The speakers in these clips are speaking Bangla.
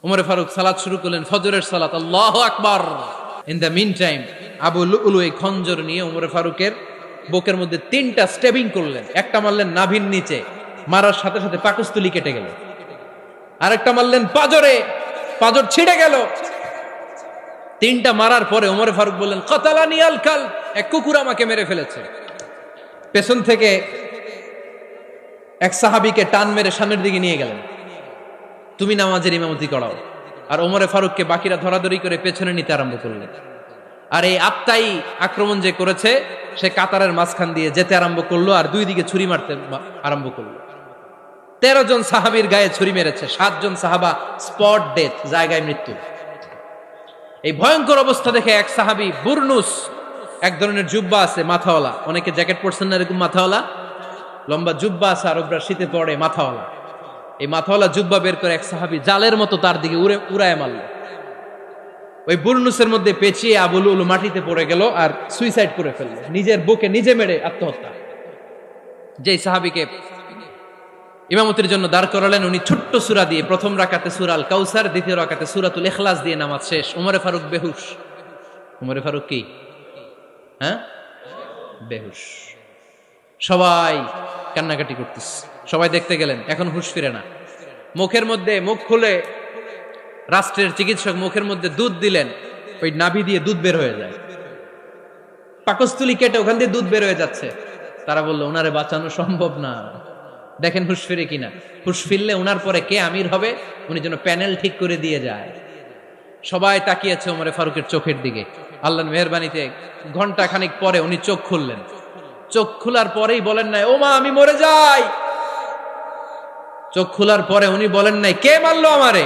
উমরে ফারুক সালাত শুরু করলেন, ফজরের সালাত, আল্লাহু আকবার। In the mean time Abu Lulu এই খঞ্জর নিয়ে উমরে ফারুকের বুকের মধ্যে 3টা স্টেবিং করলেন। একটা মারলেন নাভির নিচে, মারার সাথে সাথে পাকস্থলী কেটে গেল। আরেকটা মারলেন পাজরে, পাজর ছিঁড়ে গেল। 3টা মারার পরে উমরে ফারুক বললেন, কতালানি আল কাল, এক কুকুর আমাকে মেরে ফেলেছে। পেছন থেকে এক সাহাবীকে টান মেরে সামনের দিকে নিয়ে গেলেন, তুমি নামাজের ইমামতি করাও। আর ওমরে ফারুককে বাকিরা ধরাধরি করে পেছনে নিতে আরম্ভ করলেন। আর এই আত্মাই আক্রমণ যে করেছে, সে কাতারের মাঝখান দিয়ে যেতে আরম্ভ করলো আর 2 দিকে ছুরি মারতে আরম্ভ করলো। 13 জন সাহাবীর গায়ে ছুরি মেরেছে, 7 জন সাহাবা স্পট ডেথ, জায়গায় মৃত্যু। এই ভয়ঙ্কর অবস্থা দেখে এক সাহাবী বুরনুস, এক ধরনের জুব্বা আছে মাথাওয়ালা, অনেকে জ্যাকেট পরছেন না এরকম মাথাওয়ালা, লম্বা জুব্বা আছে আরবরা শীতে পড়ে মাথাওয়ালা, এই মাথাওয়ালা জুব্বা বের করে এক সাহাবী জালের মতো তার দিকে উড়ায় মারল। ওই বুরনুসের মধ্যে পেঁচিয়ে আবু লুলু মাটিতে পড়ে গেল আর সুইসাইড করে ফেলল, নিজের বুকে নিজে মেরে আত্মহত্যা। যেই সাহাবীকে ইমামতির জন্য দাঁড় করালেন, উনি ছোট্ট সূরা দিয়ে প্রথম রাকাতে সূরা আল কাউসার, দ্বিতীয় রাকাতে সূরাতুল ইখলাস দিয়ে নামাজ শেষ। উমরে ফারুক বেহুশ। উমরে ফারুক কি বেহুশ। সবাই কান্নাকাটি করতেছে, সবাই দেখতে গেলেন, এখন হুঁশ ফিরে না। মুখের মধ্যে, মুখ খুলে রাষ্ট্রের চিকিৎসক মুখের মধ্যে দুধ দিলেন, ওই নাভি দিয়ে দুধ বের হয়ে যায়, পাকস্থলী কেটে ওখান দিয়ে দুধ বের হয়ে যাচ্ছে। তারা বললো ওনারে বাঁচানো সম্ভব না, দেখেন হুঁশ ফিরে কিনা। হুঁশ ফিরলে ওনার পরে কে আমির হবে, উনি যেন প্যানেল ঠিক করে দিয়ে যায়। সবাই তাকিয়েছে ওমরে ফারুকের চোখের দিকে। আল্লাহর মেহেরবানিতে ঘন্টা খানিক পরে উনি চোখ খুললেন। চোখ খোলার পরেই বলেন নাই, ও মা আমি মরে যাই। চোখ খোলার পরে উনি বলেন নাই, কে মারলো আমারে।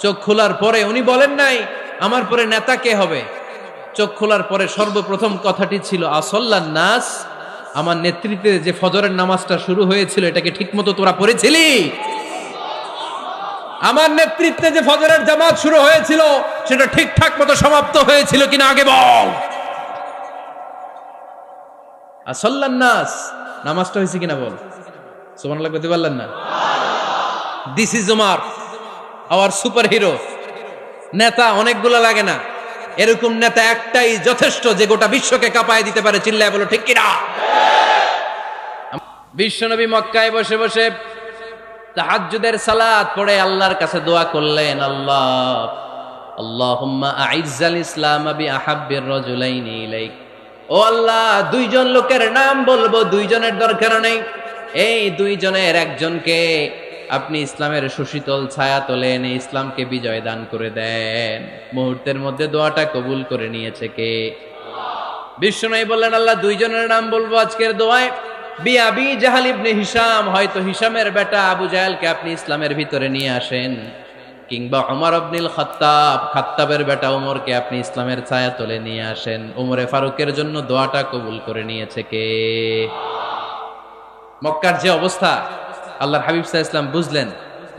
চোখ খোলার পরে উনি বলেন নাই, আমার পরে নেতা কে হবে। চোখ খোলার পরে সর্বপ্রথম কথাটি ছিল, আসল্লান নাস, আমার নেতৃত্বে যে ফজরের নামাজটা শুরু হয়েছিল এটাকে ঠিক মতো তোরা পড়েছিলি? আমার নেতৃত্বে যে ফজরের জামাত শুরু হয়েছিল সেটা ঠিকঠাক মতো সমাপ্ত হয়েছিল কিনা আগে বল। আসল্লান নাস, নামাজটা হয়েছে কিনা বল। সুবহানাল্লাহ বলতে পারলেন না? This is Umar, hour super hero. নেতা অনেকগুলো লাগে না, এরকম নেতা একটাই যথেষ্ট যে গোটা বিশ্বকে কাঁপায় দিতে পারে। চিল্লায় বলো ঠিক কিনা। বিশ্বনবী মক্কায় বসে বসে তাহাজ্জুদের সালাত পড়ে আল্লাহর কাছে দোয়া করলেন, আল্লাহুম্মা আইজ্জাল ইসলাম বিআহাব্বির রাজুলাইনি ইলাইক। ও আল্লাহ, 2 জন লোকের নাম বলবো, 2 জনের দরকার নেই, এই 2 জনের একজনকে আপনি ইসলামের সুশীতল ছায়া তলে এনে ইসলামকে বিজয় দান করে দেন। মুহূর্তের মধ্যে দোয়াটা কবুল করে নিয়েছে কে? বিশ্বনবী বললেন, আল্লাহ 2 জনের নাম বলবো আজকের দোয়ায়। আবি জাহাল ইবনে হিশাম, হয়তো হিশামের বেটা আবু জাহেলকে আপনি ইসলামের ভিতরে নিয়ে আসেন, কিংবা ওমর ইবনুল খাত্তাব, খাত্তাবের বেটা ওমরকে আপনি ইসলামের ছায়া তলে নিয়ে আসেন। ওমরে ফারুকের জন্য দোয়াটা কবুল করে নিয়েছে কে? মক্কার যে অবস্থা, আল্লাহর হাবিব সাল্লাল্লাহু আলাইহি ওয়াসাল্লাম বুঝলেন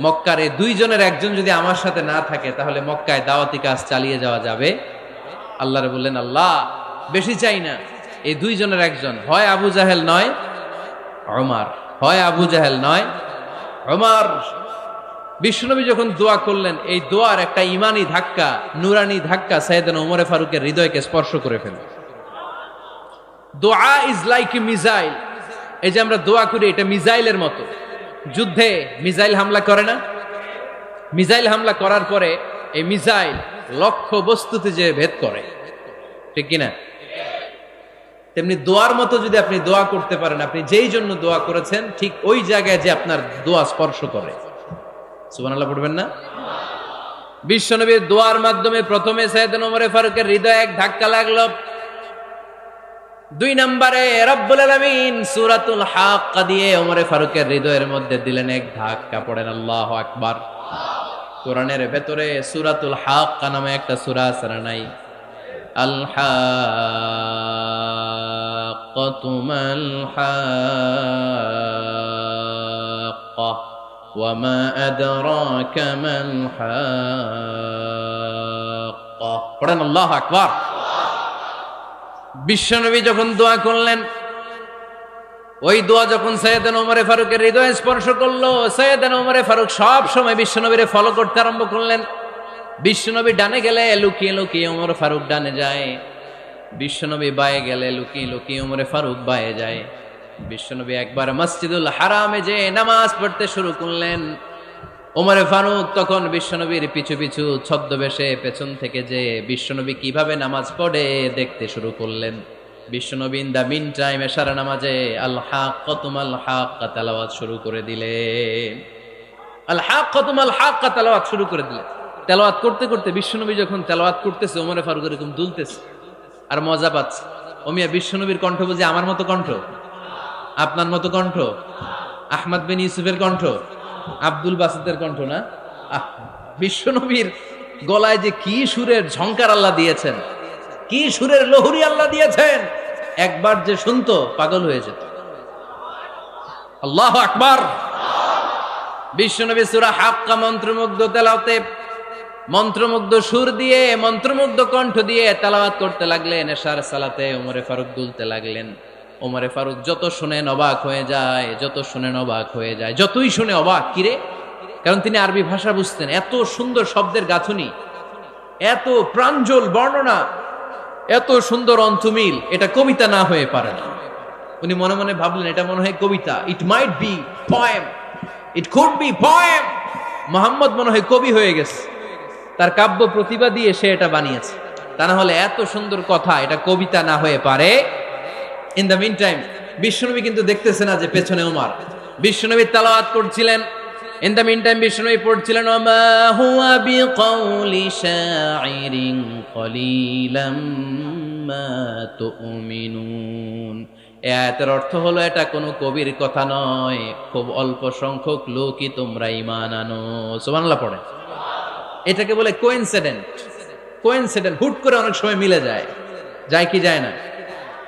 মক্কার এই 2 জনের একজন যদি আমার সাথে না থাকে তাহলে মক্কায় দাওয়াতি কাজ চালিয়ে যাওয়া যাবে। আল্লাহরে বললেন, আল্লাহ বেশি চাই না, এই 2 জনের একজন, হয় আবু জাহেল নয় ওমর, হয় আবু জাহেল নয় ওমর। বিশ্বনবী যখন দোয়া করলেন, এই দোয়ার একটা ইমানি ধাক্কা, নুরানি ধাক্কা সাইয়েদনা ওমরে ফারুকের হৃদয়কে স্পর্শ করে ফেলল। দোয়া ইজ লাইক এ মিসাইল। এই যে আমরা দোয়া করি, এটা মিসাইলের মতো। যুদ্ধে মিসাইল হামলা করে না? মিসাইল হামলা করার পরে এই মিসাইল লক্ষ্য বস্তুতে যে ভেদ করে, ঠিক কিনা? তেমনি দোয়ার মতো যদি আপনি দোয়া করতে পারেন, আপনি যেই জন্য দোয়া করেছেন ঠিক ওই জায়গায় যে আপনার দোয়া স্পর্শ করে। সুবহানাল্লাহ পড়বেন না? বিশ্বনবীর দোয়ার মাধ্যমে প্রথমে সাইয়েদনা ওমর ফারুকের হৃদয়ে এক ধাক্কা লাগলো। 2 নম্বরে রব্বুল আলামিন সূরাতুল হাক্কা দিয়ে ওমর ফারুকের হৃদয়ের মধ্যে দিলেন এক ধাক্কা। পড়েন আল্লাহু আকবার। কোরআনের ভেতরে সূরাতুল হাক্কা নামে একটা সূরা আছে না নাই? আল হাক্কাতু মাল হাক্কা ওয়া মা আদরাকা মাল হাক্কা। পড়েন আল্লাহু আকবার। বিশ্বনবী যখন দোয়া করলেন, ওই দোয়া যখন সৈয়দনা ওমরে ফারুকের হৃদয়ে স্পর্শ করলো, সৈয়দনা ওমরে ফারুক সব সময় বিশ্বনবীরে ফলো করতে আরম্ভ করলেন। বিশ্বনবী ডানে গেলে লুকিয়ে লুকিয়ে ওমর ফারুক ডানে যায়, বিশ্বনবী বায়ে গেলে লুকিয়ে লুকিয়ে ওমরে ফারুক বায়ে যায়। বিশ্বনবী একবার মসজিদুল হারামে যে নামাজ পড়তে শুরু করলেন, ওমরে ফারুক তখন বিশ্বনবীর পিছু পিছু ছদ্মবেশে পেছন থেকে যে বিশ্বনবী কিভাবে নামাজ পড়ে দেখতে শুরু করলেন। বিশ্বনবী ইন দা মিন টাইম এশার নামাজে আল হাক্কাতুমাল হাক্কা তেলাওয়াত শুরু করে দিলেন। আল হাক্কাতুমাল হাক্কা তেলাওয়াত শুরু করে দিলেন। তেলাওয়াত করতে করতে বিশ্বনবী যখন তেলাওয়াত করতেছে, ওমরে ফারুক এরকম দুলতেছে আর মজা পাচ্ছে। ওমিয়া বিশ্বনবীর কণ্ঠ বুঝি আমার মতো কণ্ঠ, আপনার মতো কণ্ঠ, আহমদ বিন ইউসুফের কণ্ঠ, আব্দুল বাসিতের কণ্ঠ না। বিশ্বনবীর গলায় যে কি সুরের ঝংকার আল্লাহ দিয়েছেন, কি সুরের লহরি আল্লাহ দিয়েছেন, একবার যে শুনতো পাগল হয়ে যেত। আল্লাহু আকবার। বিশ্বনবী সূরা হাক্কা মন্ত্রমুগ্ধ তেলাওয়াতে, মন্ত্রমুগ্ধ সুর দিয়ে, মন্ত্রমুগ্ধ কণ্ঠ দিয়ে তেলাওয়াত করতে লাগলেন। এশার সালাতে ওমরে ফারুক দুলতে লাগলেন। ওমরে ফারুক যত শুনেন অবাক হয়ে যায়, যত শুনেন অবাক হয়ে যায়, যতই শুনে অবাক। কিরে? কারণ তিনি আরবি ভাষা বুঝতেন। এত সুন্দর শব্দের গাঁথুনি, এত প্রাঞ্জল বর্ণনা, এত সুন্দর অন্তমিল, এটা কবিতা না হয়ে পারে না। উনি মনে মনে ভাবলেন এটা মনে হয় কবিতা। It might be poem, it could be poem. Muhammad মনে হয় কবি হয়ে গেছে, তার কাব্য প্রতিভা দিয়ে সে এটা বানিয়েছে। তা না হলে এত সুন্দর কথা, এটা কবিতা না হয়ে পারে। ইন দ্য মিন টাইম বিশ্বনবী কিন্তু দেখতেছে না যে পেছনে ওমর। বিশ্বনবী তেলাওয়াত করছিলেন। ইন দ্য মিন টাইম বিশ্বনবী পড়ছিলেন ওমা হুয়া বিকাউলি শাইরিন কলিলাম মা তুমিনুন। এই আয়াতের অর্থ হলো এটা কোনো কবির কথা নয়, খুব অল্প সংখ্যক লোকই তোমরা ঈমান আনো। সুবহানাল্লাহ পড়ে। এটাকে বলে কোইন্সিডেন্ট। কোইন্সিডেন্ট হুট করে অনেক সময় মিলে যায়, যায় কি যায় না?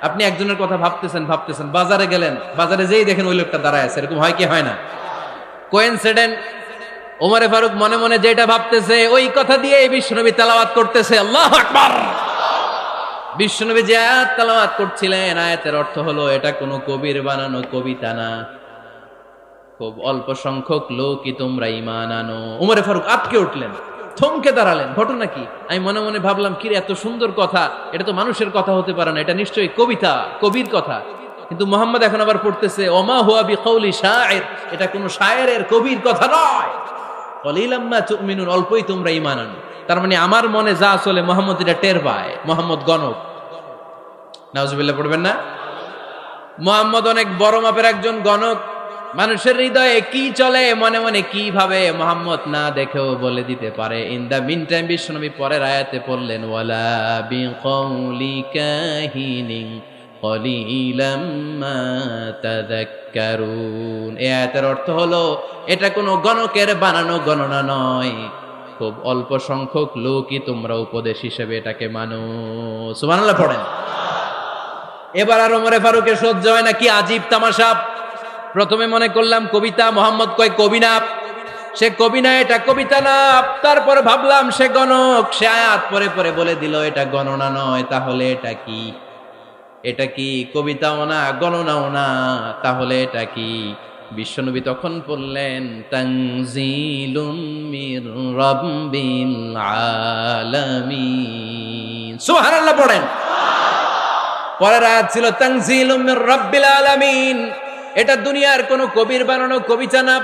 আপনি একজনের কথা ভাবতেছেন ভাবতেছেন, বাজারে গেলেন, বাজারে যেই দেখেন ওই লোকটা দাঁড়ায় আছে, এরকম হয় কি হয় না? কোইন্সিডেন্ট। ওমরে ফারুক মনে মনে যেটা ভাবতেছে ওই কথা দিয়ে বিশ্বনবী তেলাওয়াত করতেছে। আল্লাহু আকবার। বিশ্বনবী যে আয়াত তেলাওয়াত করছিলেন, আয়াতের অর্থ হলো এটা কোনো কবির বানানো কবিতা না, খুব অল্প সংখ্যক লোকই তোমরা ঈমান আনো। ওমরে ফারুক আটকে উঠলেন, থমকে দাঁড়ালেন। ঘটনা কি? আমি মনে মনে ভাবলাম, কি রে এত সুন্দর কথা, এটা তো মানুষের কথা হতে পারে না, এটা নিশ্চয়ই কবিতা, কবির কথা। কিন্তু মুহাম্মদ এখন আবার পড়তেছে ওমা হুয়া বিকাউলি শাইর, এটা কোনো শায়েরের, কবির কথা নয়। কলিলাম মা তুমিনুন, অল্পই তোমরা ঈমান আনো। তার মানে আমার মনে যা চলে মুহাম্মদ এটা টের পায়। মুহাম্মদ গণক। নাউজুবিল্লাহ পড়বেন না? মুহাম্মদ অনেক বড় মাপের একজন গণক। মানুষের হৃদয়ে কি চলে, মনে মনে কি ভাবে, মুহাম্মদ না দেখেও বলে দিতে পারে। ইন দা মিন টাইম বিশ্বনবী পরের আয়াতে পড়লেন ওয়ালা বিকাউলি কাহিনিন কলিলাম মা তাযাক্কারুন। এই আয়াতের অর্থ হলো এটা কোনো গণকের বানানো গণনা নয়, খুব অল্প সংখ্যক লোকই তোমরা উপদেশ হিসেবে এটাকে মানো। সুবহানাল্লাহ পড়েন। এবার আর ওমরে ফারুকের সহ্য হয় না, কি আজীব তামাশা। প্রথমে মনে করলাম কবিতা, মোহাম্মদ কয় কবি না, সে কবি না, এটা কবিতা না। তারপর ভাবলাম সে গণক, সে আয়াত পরে পরে বলে দিল এটা গণনা নয়, তাহলে এটা কি? এটা কি কবিতাও না, গণনাও না, তাহলে এটা কি? বিশ্বনবী তখন বললেন তানজিলুম মির রাব্বিল আলামিন। সুবহানাল্লাহ পড়েন। পরের আয়াত ছিল তানজিলুম মির রাব্বিল আলামিন। এটা দুনিয়ার কোনো কবির বানানো কবিতা না,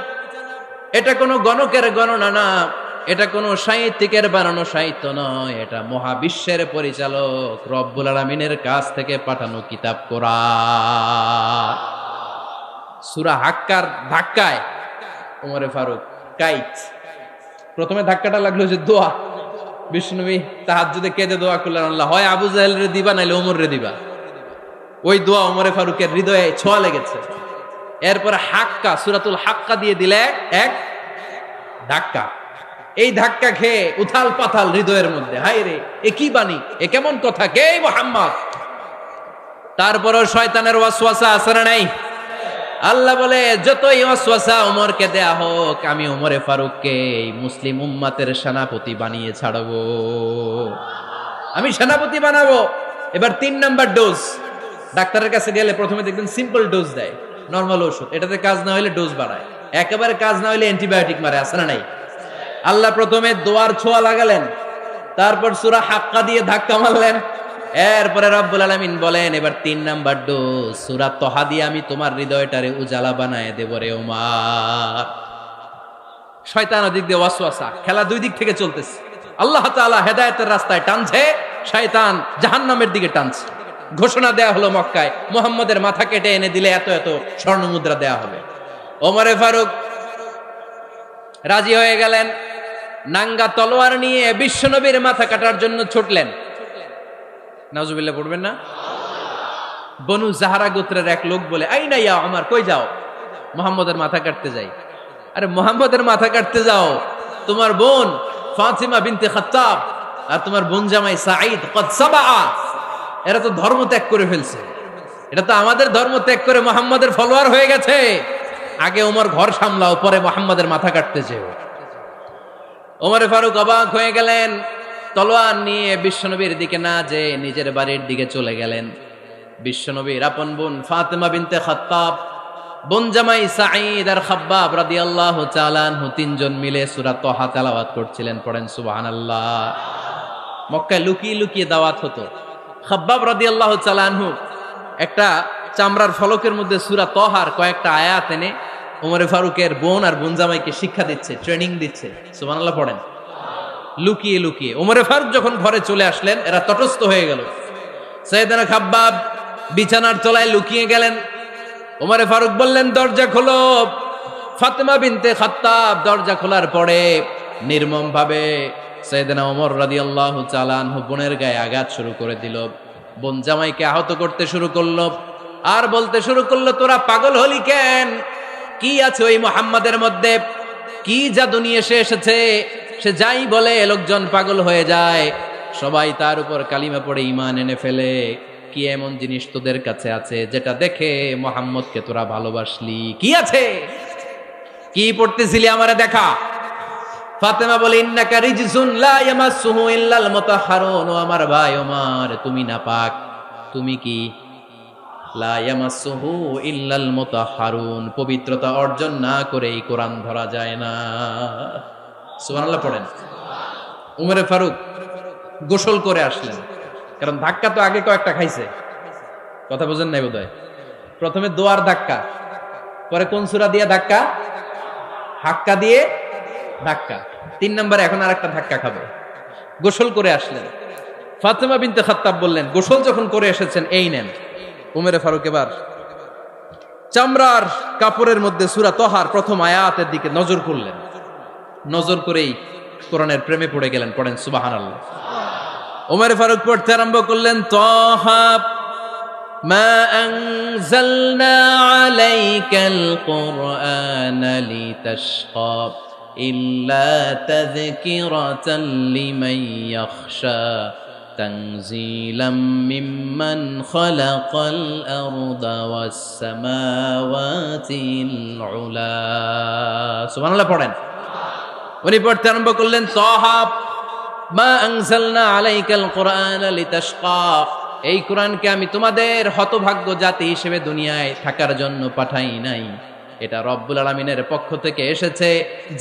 এটা কোনো গণকের গণনা না, এটা কোনো সাহিত্যিকের বানানো সাহিত্য নয়, এটা মহাবিশ্বের পরিচালক রব্বুল আলামিনের কাছ থেকে পাঠানো কিতাব কোরআন। সূরা হাক্কার ধাক্কায় ওমরে ফারুক কাইত। প্রথমে ধাক্কাটা লাগলো যে দোয়া। বিশ্বনবী তাহাজ্জুদে কেঁদে দোয়া করলেন, আল্লাহ হয় আবু জাহেল রে দিবা, নাইলে ওমর রে দিবা। ওই দোয়া ওমরে ফারুকের হৃদয়ে ছোঁয়া লেগেছে। এরপরে হাক্কা, সূরাতুল হাক্কা দিয়ে দিলে এক ধাক্কা। এই ধাক্কা খেয়ে উথাল পাথাল হৃদয়ের মধ্যে, হায় রে এ কি বাণী, এ কেমন কথা, কে মুহাম্মদ? তারপরও শয়তানের ওয়াসওয়াসা আছে না নাই? আল্লাহ বলে যতই ওয়াসওয়াসা ওমরকে দেয়া হোক, আমি ওমরে ফারুককে এই মুসলিম উম্মাতের সেনাপতি বানিয়ে ছাড়বো, আমি সেনাপতি বানাবো। এবার 3 নাম্বার ডোজ। ডাক্তারের কাছে গেলে প্রথমে দেখবেন সিম্পল ডোজ দেয়, নরমাল ওষুধ, এটাতে কাজ না হইলে ডোজ বাড়ায়, একেবারে কাজ না হইলে অ্যান্টিবায়োটিক মারে, আছে না নাই? আল্লাহ প্রথমে দোয়ার ছোঁয়া লাগালেন, তারপর সূরা হাক্কা দিয়ে ধাক্কা মারলেন, এরপরে রব্বুল আলামিন বলেন এবার ৩ নাম্বার ডোজ সূরা তহা দিয়ে আমি তোমার হৃদয়টারে উজালা বানায় দেব রে ওমর। শয়তান ওদিক দিয়ে ওয়াসওয়াসা, খেলা দুই দিক থেকে চলতেছে। আল্লাহ তাআলা হেদায়েতের রাস্তায় টানছে, শয়তান জাহান্নামের দিকে টানছে। ঘোষণা দেয়া হলো মক্কায়, মুহাম্মদের মাথা কেটে এনে দিলে এত এত স্বর্ণ মুদ্রা দেয়া হবে। ওমরে ফারুক রাজি হয়ে গেলেন, নাঙ্গা তলোয়ার নিয়ে বিশ্বনবীর মাথা কাটার জন্য ছুটলেন। নাউজুবিল্লাহ পড়বেন না? বনু জাহরা গোত্রের এক লোক বলে, আইনা ইয়া ওমর, কই যাও? মুহাম্মদের মাথা কাটতে যাই। আরে মুহাম্মদের মাথা কাটতে যাও? তোমার বোন ফাতিমা বিনতে খাত্তাব আর তোমার বোন জামাই সাঈদ কদ সাবা, এরা তো ধর্ম ত্যাগ করে ফেলছে, এটা তো আমাদের ধর্ম ত্যাগ করে মুহাম্মদের ফলোয়ার হয়ে গেছে। আগে ওমর ঘর সামলাও, পরে মুহাম্মদের মাথা কাটতে যেও। ওমরে ফারুক অবাক হয়ে গেলেন, তলোয়ার নিয়ে বিশ্বনবীর দিকে না যে নিজের বাড়ির দিকে চলে গেলেন। বিশ্বনবীর আপন বোন ফাতিমা বিনতে খাত্তাব, বোন জামাই সাঈদ আর খাব্বাব রাদিয়াল্লাহু তাআলা আনহু তিনজন মিলে সূরা তহা তেলাওয়াত করছিলেন। পড়েন সুবহানাল্লাহ। মক্কায় লুকিয়ে লুকিয়ে দাওয়াত হতো। খাব্বাব রাদিয়াল্লাহু তাআলা আনহু একটা চামড়ার ফলকের মধ্যে সূরা তহার কয়েকটা আয়াত এনে ওমরে ফারুকের বোন আর বোন জামাইকে শিক্ষা দিচ্ছে, ট্রেনিং দিচ্ছে। সুবহানাল্লাহ পড়েন। লুকিয়ে লুকিয়ে ওমরে ফারুক যখন ঘরে চলে আসলেন, এরা তটস্থ হয়ে গেল। সাইয়েদনা খাব্বাব বিছানার তলায় লুকিয়ে গেলেন। ওমরে ফারুক বললেন, দরজা খোলো। ফাতিমা বিনতে খাত্তাব দরজা খোলার পরে নির্মম ভাবে সাইয়েদনা ওমর রাদিয়াল্লাহু তাআলা আনহু বোনের গায়ে আঘাত শুরু করে দিল। বোন জামাইকে আহত করতে শুরু করলো আর বলতে শুরু করলো, তোরা পাগল হলি কেন? কি আছে ওই মুহাম্মাদের মধ্যে? কি জাদু নিয়ে সে এসেছে? সে যাই বলে লোকজন পাগল হয়ে যায়, সবাই তার উপর কালিমা পড়ে ঈমান এনে ফেলে। কি এমন জিনিস তোদের কাছে আছে যেটা দেখে মুহাম্মদকে তোরা ভালোবাসলি? কি আছে? কি পড়তেছিলি আমারে দেখা। ফাতেমা বলে, ইন্নাকা রিজসুন লা ইয়ামাসসুহু ইল্লাল মুতাহহারুন। ও আমার ভাই ওমর, তুমি নাপাক। তুমি কি? লা ইয়ামাসসুহু ইল্লাল মুতাহহারুন, পবিত্রতা অর্জন না করে এই কোরআন ধরা যায় না। সুবহানাল্লাহ পড়েন। উমরে ফারুক গোসল করে আসলেন, কারণ ধাক্কা তো আগে কয়েকটা খাইছে। কথা বুঝেন নাই বোধহয়? প্রথমে দোয়ার ধাক্কা, পরে কোন সূরা দিয়ে ধাক্কা? হাক্কা দিয়ে ধাক্কা। ৩ নম্বরে এখন আর একটা ধাক্কা খাবে। গোসল করে আসলেন। ফাতিমা বিনতে খাত্তাব বললেন, গোসল যখন করে এসেছেন, এই নেন। উমরে ফারুক এবার চামড়ার কাপড়ের মধ্যে সূরা তহার প্রথম আয়াতের দিকে নজর করলেন। নজর করেই কোরআনের প্রেমে পড়ে গেলেন। পড়েন সুবহানাল্লাহ। উমরে ফারুক পড়তে আরম্ভ করলেন, তহা মা আনজালনা আলাইকাল কুরআনা লিতাশকা ইল্লা তাযকিরাতাল লিমান ইয়াখশা তানজিলাম মিম্মান খালাকাল আরদা ওয়াস সামাওয়াতিল উলা। সুবহানাল্লাহ পড়েন। উনি পড়তে আরম্ভ করলেন, তহা মা আনজালনা আলাইকাল কুরআনা লিতাশকা, এই কোরআনকে আমি তোমাদের হতভাগ্য জাতি হিসেবে দুনিয়ায় থাকার জন্য পাঠাই নাই। এটা রব্বুল আলামিনের পক্ষ থেকে এসেছে।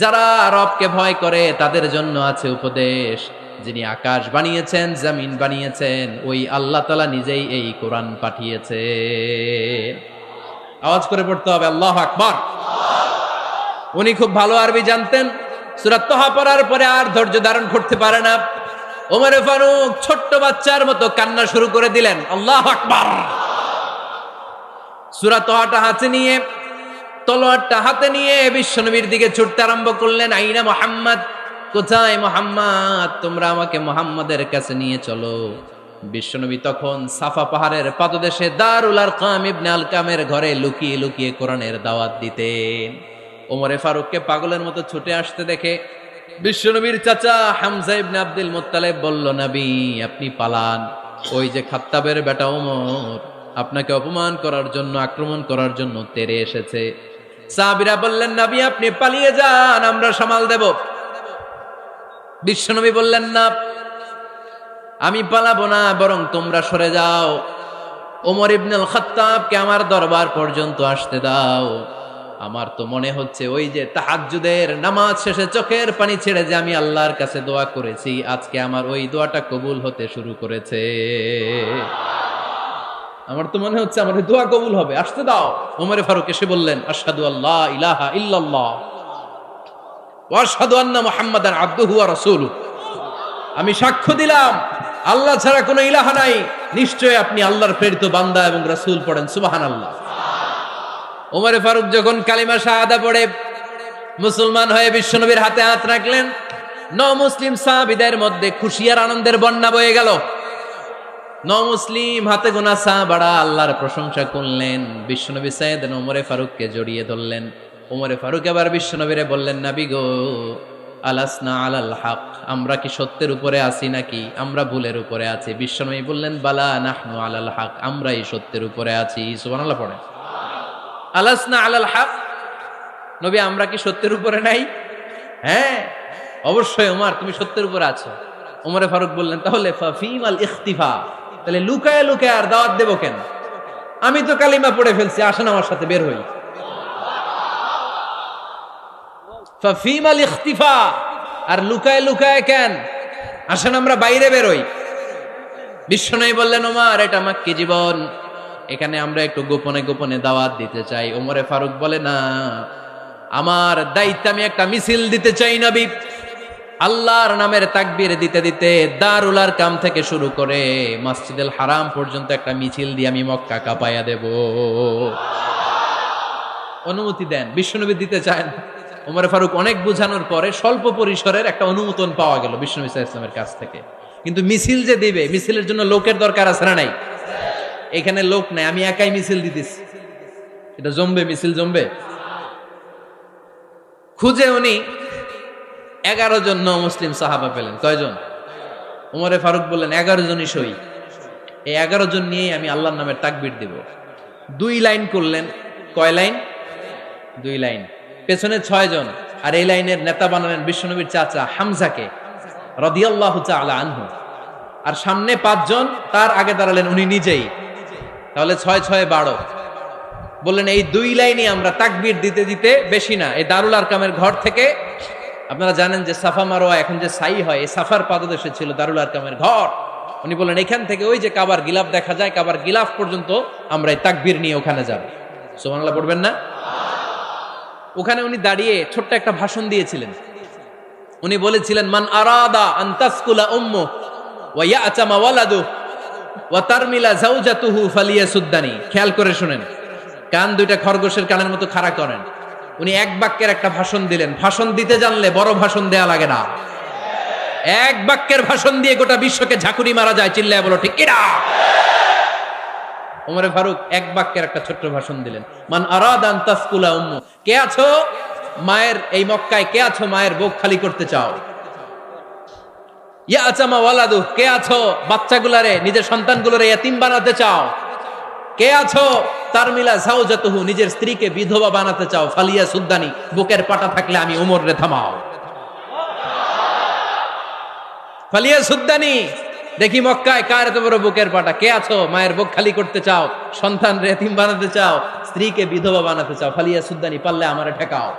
যারা রবকে ভয় করে তাদের জন্য আছে উপদেশ। যিনি আকাশ বানিয়েছেন, জমিন বানিয়েছেন, ওই আল্লাহ তাআলা নিজেই এই কোরআন পাঠিয়েছে। আওয়াজ করে পড়তে হবে, আল্লাহু আকবার। উনি খুব ভালো আরবি জানতেন। সূরা তহা পড়ার পরে আর ধৈর্য ধারণ করতে পারে না। ওমরে ফারুক ছোট্ট বাচ্চার মতো কান্না শুরু করে দিলেন। আল্লাহু আকবার। সূরা তহাটা হাতে নিয়ে, তলোয়ারটা হাতে নিয়ে বিশ্বনবীর দিকে ছুটতে আরম্ভ করলেন। আইনা মুহাম্মদ, কোথায় মুহাম্মদ? তোমরা আমাকে মুহাম্মাদের কাছে নিয়ে চলো। বিশ্বনবী তখন সাফা পাহাড়ের পাদদেশে দারুল আরকাম ইবনে আলকামের ঘরে লুকিয়ে লুকিয়ে কোরআনের দাওয়াত দিতেন। ওমরে ফারুককে পাগলের মতো ছুটে আসতে দেখে বিশ্বনবীর চাচা হামজা ইবনে আব্দুল মুত্তালিব বলল, নবী আপনি পালান। ওই যে খাত্তাবের বেটা ওমর আপনাকে অপমান করার জন্য, আক্রমণ করার জন্য তেরে এসেছে। সাহাবীরা বললেন, নবী আপনি পালিয়ে যান, আমরা সামাল দেব। বিশ্বনবী বললেন, না আমি পালাবো না, বরং তোমরা সরে যাও। ওমর ইবনুল খাত্তাবকে আমার দরবার পর্যন্ত আসতে দাও। আমার তো মনে হচ্ছে ওই যে তাহাজ্জুদের নামাজ শেষে চোখের পানি ছেড়ে যে আমি আল্লাহর কাছে দোয়া করেছি, আজকে আমার ওই দোয়াটা কবুল হতে শুরু করেছে। আমার তো মনে হচ্ছে আমার দোয়া কবুল হবে, আসতে দাও। ওমরে ফারুক এসে বললেন, আশহাদু আল্লা ইলাহা ইল্লাল্লাহ ওয়া আশহাদু আন্না মুহাম্মাদান আবদুহু ওয়া রাসূলুহু। আমি সাক্ষ্য দিলাম আল্লাহ ছাড়া কোনো ইলাহা নাই, নিশ্চয় আপনি আল্লাহর প্রেরিত বান্দা এবং রাসূল। পড়েন সুবহানাল্লাহ। ওমরে ফারুক যখন কালিমা শাহাদা পড়ে মুসলমান হয়ে বিশ্বনবীর হাতে হাত রাখলেন, মুসলিম সাহাবীদের মধ্যে খুশি আর আনন্দের বন্যা বয়ে গেল। মুসলিম হাতে গোনা সাহাবারা আল্লাহর প্রশংসা করলেন। বিশ্বনবী সাইয়েদনা ওমরে ফারুককে জড়িয়ে ধরলেন। ওমরে ফারুক এবার বিশ্বনবীরে বললেন, নবী গো, আলাসনা আলাল হক, আমরা কি সত্যের উপরে আছি নাকি আমরা ভুলের উপরে আছি? বিশ্বনবী বললেন, বালা নাহনু আলাল হক, আমরাই সত্যের উপরে আছি। সুবহানাল্লাহ পড়েন। আলাসনা আলাল হক, নবী আমরা কি সত্যের উপরে নাই? হ্যাঁ অবশ্যই ওমর, তুমি সত্যের উপরে আছো। ওমরে ফারুক বললেন, তাহলে ফাফিমাল ইখতিফা, তাহলে লুকায় লুকায় আর দাওয়াত দেব কেন? আমি তো কালিমা পড়ে ফেলছি, আসেন আমার সাথে বের হই। ফাফিমাল ইখতিফা, আর লুকায় লুকায় কেন? আসেন আমরা বাইরে বের হই। বিশ্বনবী বললেন, ওমর এটা মাক্কি জীবন, এখানে আমরা একটু গোপনে গোপনে দাওয়াত দিতে চাই। ওমরে ফারুক বলে, না, আমার দায়িত্ব, আমি একটা মিছিল দিতে চাই নবী। আল্লাহর নামের তাকবীর দিতে দিতে দারুল আরকাম থেকে শুরু করে মসজিদুল হারাম পর্যন্ত একটা মিছিল দিয়ে আমি মক্কা কাঁপাইয়া দেব। অনুমতি দেন। বিশ্বনবী দিতে চায় না। ওমর ফারুক অনেক বোঝানোর পরে স্বল্প পরিসরের একটা অনুমোদন পাওয়া গেল বিশ্বনবী সাল্লাল্লাহু আলাইহি ওয়াসাল্লামের কাছ থেকে। কিন্তু মিছিল যে দিবে, মিছিলের জন্য লোকের দরকার আছে না নাই? এখানে লোক নাই, আমি একাই মিছিল দিতেছি। এটা জমবে, মিছিল জমবে। খুঁজে উনি 11 জন মুসলিম সাহাবা পেলেন। কয়জন? ওমরে ফারুক বললেন, 11 জনই সই। এই 11 জন নিয়েই আমি আল্লাহর নামের তাকবীর দিব। 2 লাইন করলেন। কয় লাইন? 2 লাইন। পেছনে 6 জন, আর এই লাইনের নেতা বানালেন বিশ্বনবীর চাচা হামজাকে রাদিয়াল্লাহু তাআলা আনহু। আর সামনে 5 জন, তার আগে দাঁড়ালেন উনি নিজেই। তাহলে 6 6 12। বললেন এই 2 লাইনই আমরা তাকবীর দিতে দিতে, বেশি না, এই দারুল আরকামের ঘর থেকে, আপনারা জানেন যে সাফা মারোয়া এখন যে সাই হয়, এই সাফার পাদদেশে ছিল দারুল আরকামের ঘর। উনি বললেন এখান থেকে ওই যে কাবার গিলাফ দেখা যায়, কাবার গিলাফ পর্যন্ত আমরা এই তাকবীর নিয়ে ওখানে যাব। সুবহানাল্লাহ পড়বেন না? ওখানে উনি দাঁড়িয়ে ছোট্ট একটা ভাষণ দিয়েছিলেন। উনি বলেছিলেন, মান আরাদা আন তাসকুলা উম্মু ওয়া ইয়াতামা ওয়ালাদু ওয়া তারমিলা যাওজাতুহু ফালিয়াসুদ্দানি। খেয়াল করে শুনেন, কান দুইটা খরগোশের কানের মতো খাড়া করেন। উনি এক বাক্যের একটা ভাষণ দিলেন। ভাষণ দিতে জানলে বড় ভাষণ দেয়া লাগে না। এক বাক্যের ভাষণ দিয়ে গোটা বিশ্বকে ঝাঁকুনি মারা যায়। চিল্লায় বলো ঠিক কিনা? ওমরে ফারুক এক বাক্যের একটা ছোট্ট ভাষণ দিলেন। মান আরাদা আন তাসকুলা উম্মু, কে আছো মায়ের এই মক্কায়, কে আছো মায়ের বুক খালি করতে চাও? ইয়াতামা ওয়ালাদু, কে আছো বাচ্চাগুলারে, নিজের সন্তানগুলোরে ইয়াতিম বানাতে চাও? কে আছো তারমিলা যাওজাতুহু, নিজের স্ত্রীকে বিধবা বানাতে চাও? ফালিয়া সুদ্দানি, বুকের পাটা থাকলে আমি ওমর রে থামাও। ফালিয়া সুদ্দানি, দেখি মক্কায় কার এত বড় বুকের পাটা। কে আছো মায়ের বুক খালি করতে চাও, সন্তান রে এতিম বানাতে চাও, স্ত্রীকে বিধবা বানাতে চাও? ফালিয়া সুদ্দানি, পারলে আমারে ঠেকাও।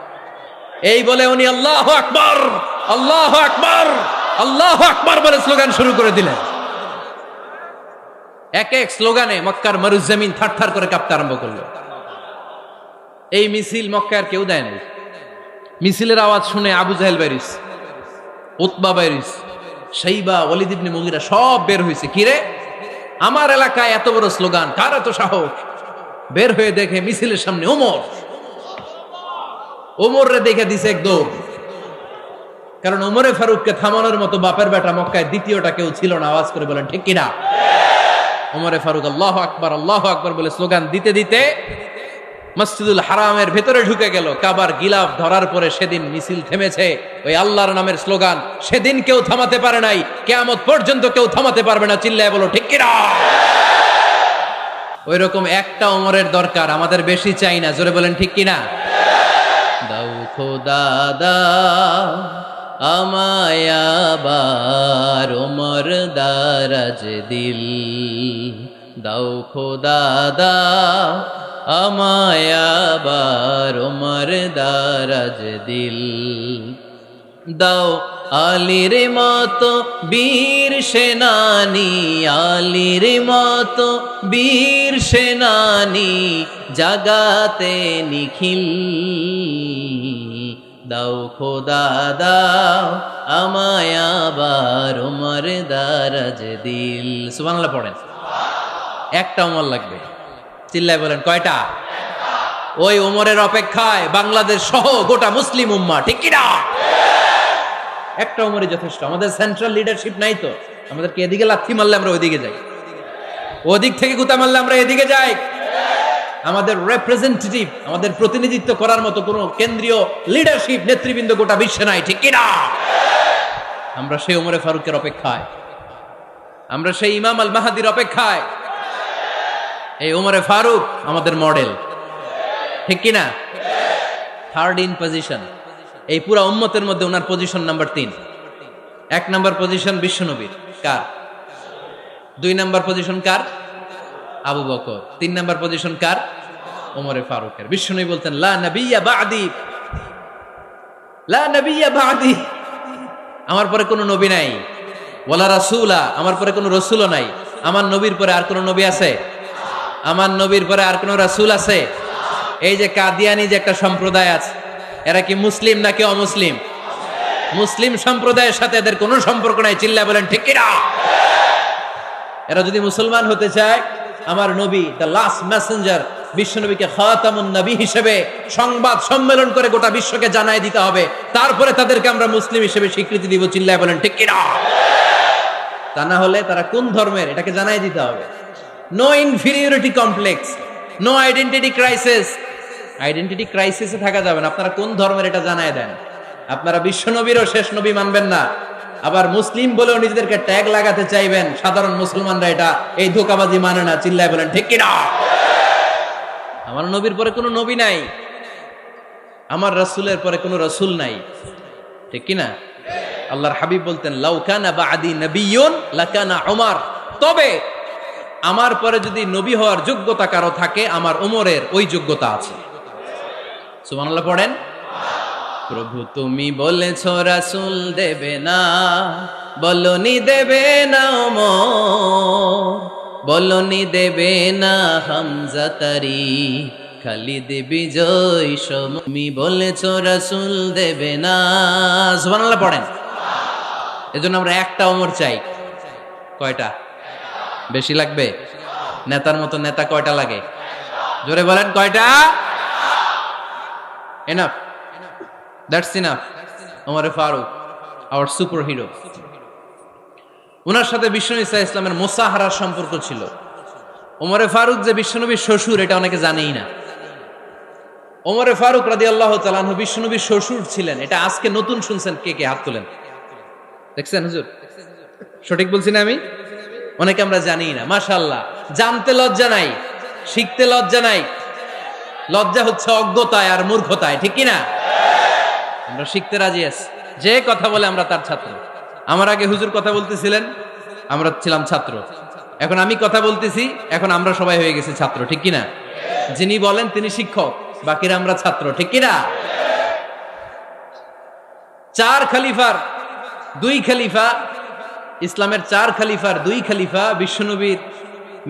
এই বলে উনি আল্লাহু আকবার, আল্লাহু আকবার, আল্লাহু আকবার বলে স্লোগান শুরু করে দিলেন। এক এক স্লোগানে মক্কার মরুজমিন থারথার করে কাঁপতে আরম্ভ করলো। এই মিছিল মক্কার কেউ দেয় নাই। মিছিলের আওয়াজ শুনে আবু জাহেল বাইরিস, উতবা বাইরিস, শাইবা, ওয়ালিদ ইবনে মুগিরা সব বের হয়েছে। কিরে, আমার এলাকায় এত বড় স্লোগান, কার এত সাহস? বের হয়ে দেখে মিছিলের সামনে ওমর। ওমর রে দেখে দিছে একদম। কারণ ওমরে ফারুককে থামানোর মতো বাপের বেটা মক্কায় দ্বিতীয়টা কেউ ছিল না। আওয়াজ করে বলেন ঠিক কিনা? ওমরে ফারুক আল্লাহু আকবার, আল্লাহু আকবার বলে স্লোগান দিতে দিতে মসজিদুল হারামের ভেতরে ঢুকে গেল। কাবার গিলাফ ধরার পরে সেদিন মিছিল থেমেছে। ওই আল্লাহর নামের স্লোগান সেদিন কেউ থামাতে পারে নাই, কিয়ামত পর্যন্ত কেউ থামাতে পারবে না। চিল্লায় বলো ঠিক কিনা? ওই রকম একটা ওমরের দরকার, আমাদের বেশি চাই না। জোরে বলেন ঠিক কিনা? দাও খোদা দাও আমায় আবার ওমর দারাজ দিল, দাও খোদা দাও আমায় আবার ওমর দারাজ দিল, দাও আলীর মতো বীর সেনানি, আলীর মতো বীর সেনানি জাগাতে নিখিল, দাও খোদা দাও আমায় আবার ওমর দারাজ দিল। সুবহানাল্লাহ পড়েন। একটা ওমর লাগবে, চিল্লায় বলেন কয়টা? ওই ওমরের অপেক্ষায় বাংলাদেশ সহ গোটা মুসলিম উম্মাহ, ঠিক কি না? একটা ওমরই যথেষ্ট। আমাদের সেন্ট্রাল লিডারশিপ নাই তো, আমাদেরকে এদিকে লাথি মারলে আমরা ওইদিকে যাই, ওদিক থেকে গুতা মারলে আমরা এদিকে যাই। আমাদের রিপ্রেজেন্টেটিভ, আমাদের প্রতিনিধিত্ব করার মতো কোনো কেন্দ্রীয় লিডারশিপ নেতৃবৃন্দ গোটা বিশ্বে নাই, ঠিক কি না? আমরা সেই ওমরে ফারুকের অপেক্ষায়, আমরা সেই ইমাম আল মাহাদির অপেক্ষায়। এই ওমরে ফারুক আমাদের মডেল, ঠিক কি না? থার্ড ইন পজিশন এই পুরা উম্মতের মধ্যে ওনার পজিশন নাম্বার 3। 1 নাম্বার পজিশন বিশ্বনবীর, কার? 2 নাম্বার পজিশন কার? আবু বকর। 3 নাম্বার পজিশন কার? ওমরে ফারুকের। বিশ্বনবী বলতেন লা নবিয়্যা বা'দি, লা নবিয়্যা বা'দি, আমার পরে কোনো নবী নাই। ওয়ালা রাসূলা, আমার পরে কোনো রাসূলও নাই। আমার নবীর পরে আর কোনো নবী আছে? আমার নবীর পরে আর কোনো রাসূল আছে? এই যে কাদিয়ানি যে একটা সম্প্রদায় আছে, এরা কি মুসলিম নাকি অমুসলিম? মুসলিম সম্প্রদায়ের সাথে এদের কোনো সম্পর্ক নাই, চিল্লায় বলেন ঠিক কি না? এরা যদি মুসলমান হতে চায়, আমার নবী দ্য লাস্ট মেসেঞ্জার বিশ্বনবীকে খাতামুন নবী হিসেবে সংবাদ সম্মেলন করে গোটা বিশ্বকে জানায় দিতে হবে, তারপরে তাদেরকে আমরা মুসলিম হিসেবে স্বীকৃতি দিব, চিল্লায় বলেন ঠিক কি না? তা না হলে তারা কোন ধর্মের এটাকে জানায় দিতে হবে। No inferiority complex, no identity crisis. Identity ক্রাইসিসে থাকা যাবে না। আপনারা কোন ধর্মের এটা জানায় দেন। আপনারা বিশ্বনবীরও শেষ নবী মানবেন না, আবার মুসলিম বলেও নিজেদেরকে ট্যাগ লাগাতে চাইবেন। সাধারণ মুসলমানরা এটা এই ধোঁকাবাজি মানে না, চিল্লায় বলেন ঠিক কি না? আমার নবীর পরে কোনো নবী নাই, আমার রাসূলের পরে কোনো রাসূল নাই, ঠিক কি না? আল্লাহর হাবিব বলতেন লাউ কানা বা'দি নাবিয়্যুন লাকানা উমর, তবে আমার পরে যদি নবী হওয়ার যোগ্যতা কারো থাকে, আমার ওমরের ওই যোগ্যতা আছে। সুবহানাল্লাহ পড়েন। প্রভু তুমি বলেছ রাসূল দেবে না, বলনি দেবে না ওমর, বলনি দেবে না হামজা তারি, খালিদ বিজয় সম, তুমি বলেছ রাসূল দেবে না। সুবহানাল্লাহ পড়েন। এজন্য আমরা একটা ওমর চাই। কয়টা? বেশি লাগবে? নেতার মতো নেতা কয়টা লাগে? জোরে বলেন কয়টা? Enough, that's enough. ওমরে ফারুক আওয়ার সুপার হিরো। ওনার সাথে বিশ্বনবী সাল্লাল্লাহু আলাইহি ওয়াসাল্লামের মুসাহারার সম্পর্ক ছিল। ওমরে ফারুক যে বিশ্বনবীর শ্বশুর, এটা অনেকে জানেই না। ওমরে ফারুক রাদিয়াল্লাহু তাআলা আনহু বিশ্বনবীর শ্বশুর ছিলেন। এটা আজকে নতুন শুনছেন, কে কে হাত তোলেন? দেখছেন হুজুর? সঠিক বলছি না আমি? অনেকে আমরা জানি না। মাশাআল্লাহ, জানতে লজ্জা নাই, শিখতে লজ্জা নাই। লজ্জা হচ্ছে অজ্ঞতায় আর মূর্খতায়, ঠিক কি না? আমরা শিখতে রাজি আছি। যে কথা বলে আমরা তার ছাত্র। আমার আগে হুজুর কথা বলতেছিলেন, আমরা ছিলাম ছাত্র। এখন আমি কথা বলতেছি, এখন আমরা সবাই হয়ে গেছি ছাত্র, ঠিক কি না? যিনি বলেন তিনি শিক্ষক, বাকিরা আমরা ছাত্র, ঠিক কি না? 4 খলিফার 2 খলিফা, ইসলামের 4 খলিফার 2 খলিফা বিশ্বনবীর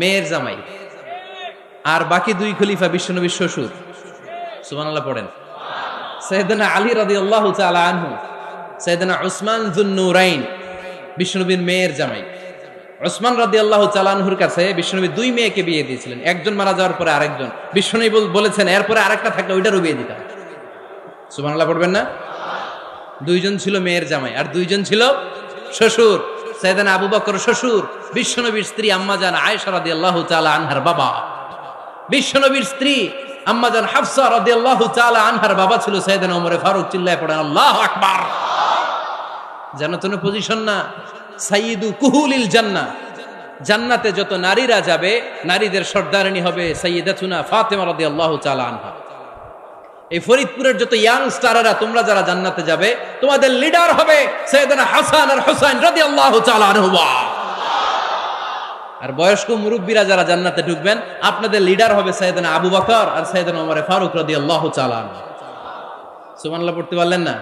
মেয়ের জামাই, আর বাকি 2 খলিফা বিশ্বনবীর শ্বশুর। সুবহানাল্লাহ পড়েন। সাইয়েদনা আলী রাদিয়াল্লাহু তাআলা আনহু, সাইয়েদনা উসমান যুন-নূরাইন বিশ্বনবীর মেয়ের জামাই। উসমান রাদিয়াল্লাহু তাআলা আনহুর কাছে বিশ্বনবী 2 মেয়েকে বিয়ে দিয়েছিলেন। একজন মারা যাওয়ার পরে আরেকজন। বিশ্বনবী বলেছেন এরপরে আরেকটা থাকলে ওইটারও বিয়ে দিতাম। সুবহানাল্লাহ পড়বেন না? 2 জন ছিল মেয়ের জামাই আর 2 জন ছিল শ্বশুর। সাইয়েদনা আবু বকর শ্বশুর, বিশ্বনবীর স্ত্রী আম্মাজান আয়েশা রাদিয়াল্লাহু তাআলা আনহার বাবা। বিশ্বনবীর স্ত্রী আম্মাজান হাফসা রাদিয়াল্লাহু তাআলা আনহার বাবা ছিল সাইয়েদনা ওমর ফারুক। চিল্লায় পড়েন আল্লাহু আকবার। জান্নাতুন পজিশন না, সাইয়্যিদু কুহুলিল জান্নাহ। জান্নাতে যত নারীরা যাবে, নারীদের সর্দারিনী হবে সাইয়্যিদাতুনা ফাতেমা রাদিয়াল্লাহু তাআলা আনহা। এই ফরিদপুরের যত ইয়াং স্টাররা, তোমরা যারা জান্নাতে যাবে, তোমাদের লিডার হবে সাইয়েদনা হাসান আর হুসাইন রাদিয়াল্লাহু তাআলা আনহুমা। আর বয়স্ক মুরব্বীরা যারা জান্নাতে ঢুকবেন, আপনাদের লিডার হবে সাইয়েদনা আবু বকর আর সাইয়েদনা ওমর ফারুক রাদিয়াল্লাহু তাআলা আনহু। সুবহানাল্লাহ পড়তে পারলেন না?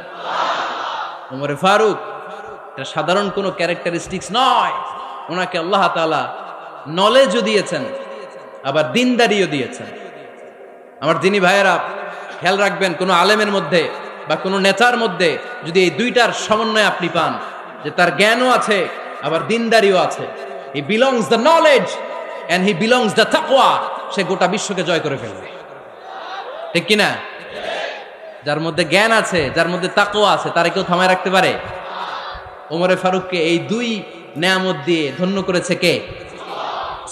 ওমর ফারুক এটা সাধারণ কোনো ক্যারেক্টারিস্টিক্স নয়, ওনাকে আল্লাহ তাআলা নলেজও দিয়েছেন, আবার দিনদারিও দিয়েছেন। আমার দিনী ভাইয়েরা খেয়াল রাখবেন, কোনো আলেমের মধ্যে বা কোনো নেতার মধ্যে যদি এই দুইটার সমন্বয় আপনি পান, যে তার জ্ঞানও আছে আবার দিনদারিও আছে, he belongs the knowledge and he belongs the তাকওয়া, সে গোটা বিশ্বকে জয় করে ফেলবে। ঠিক কিনা? যার মধ্যে জ্ঞান আছে, যার মধ্যে তাকওয়া আছে, তারে কেউ থামায় রাখতে পারে? ওমরে ফারুককে এই দুই নেয়ামত দিয়ে ধন্য করেছে কে?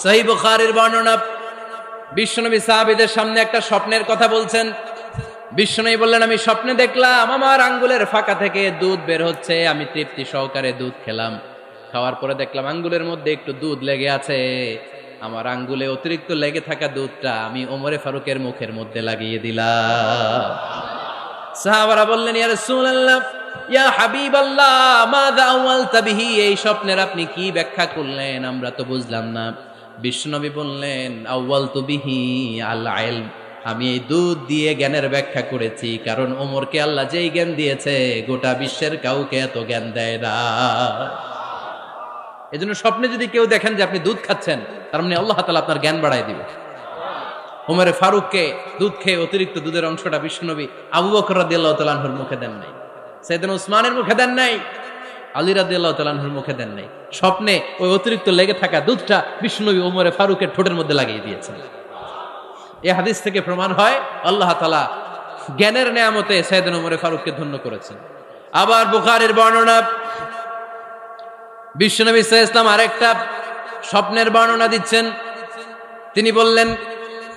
সহিহ বুখারীর বর্ণনা, বিশ্বনবী সাহাবীদের সামনে একটা স্বপ্নের কথা বলছেন। বিশ্বনবী বললেন, আমি স্বপ্নে দেখলাম আমার আঙ্গুলের ফাঁকা থেকে দুধ বের হচ্ছে, আমি তৃপ্তি সহকারে দুধ খেলাম। খাওয়ার পরে দেখলাম আঙ্গুলের মধ্যে একটু দুধ লেগে আছে। আমার আঙ্গুলে অতিরিক্ত লেগে থাকা দুধটা আমি ওমরে ফারুকের মুখের মধ্যে লাগিয়ে দিলাম। সাহাবারা বললেন, ইয়া রাসূলুল্লাহ, ইয়া হাবিবাল্লাহ, মাযা আওয়ালতা বিহি, এই স্বপ্নের আপনি কি ব্যাখ্যা করলেন, আমরা তো বুঝলাম না। বিশ্বনবী বললেন, আওয়ালতু বিহি আল ইলম, আমি এই দুধ দিয়ে জ্ঞানের ব্যাখ্যা করেছি, কারণ ওমরকে আল্লাহ যেই জ্ঞান দিয়েছে গোটা বিশ্বের কাউকে এত জ্ঞান দেয় না। এজন্য স্বপ্নে যদি কেউ দেখেন যে আপনি দুধ খাচ্ছেন, তার মানে আল্লাহ তাআলা আপনার জ্ঞান বাড়ায় দিবে। ওমরে ফারুককে দুধ খেয়ে অতিরিক্ত দুধের অংশটা বিশ্বনবী আবু বকর রাদিয়াল্লাহু তাআলা আনহুর মুখে দেন নাই, সাইয়েদনা উসমানের মুখে দেন নাই, আলী রাদিয়াল্লাহু তাআলা আনহুর মুখে দেন নাই। স্বপ্নে ওই অতিরিক্ত লেগে থাকা দুধটা বিশ্বনবী ওমরে ফারুকের ঠোঁটের মধ্যে লাগিয়ে দিয়েছেন। এই হাদিস থেকে প্রমাণ হয় আল্লাহ তাআলা জ্ঞানের নেয়ামতে সাইয়েদনা ওমরে ফারুককে ধন্য করেছেন। আবার বুখারীর বর্ণনা, বিশ্বনবী সাল্লাল্লাহু আলাইহি ওয়াসাল্লাম আরেকটা স্বপ্নের বর্ণনা দিচ্ছেন। তিনি বললেন,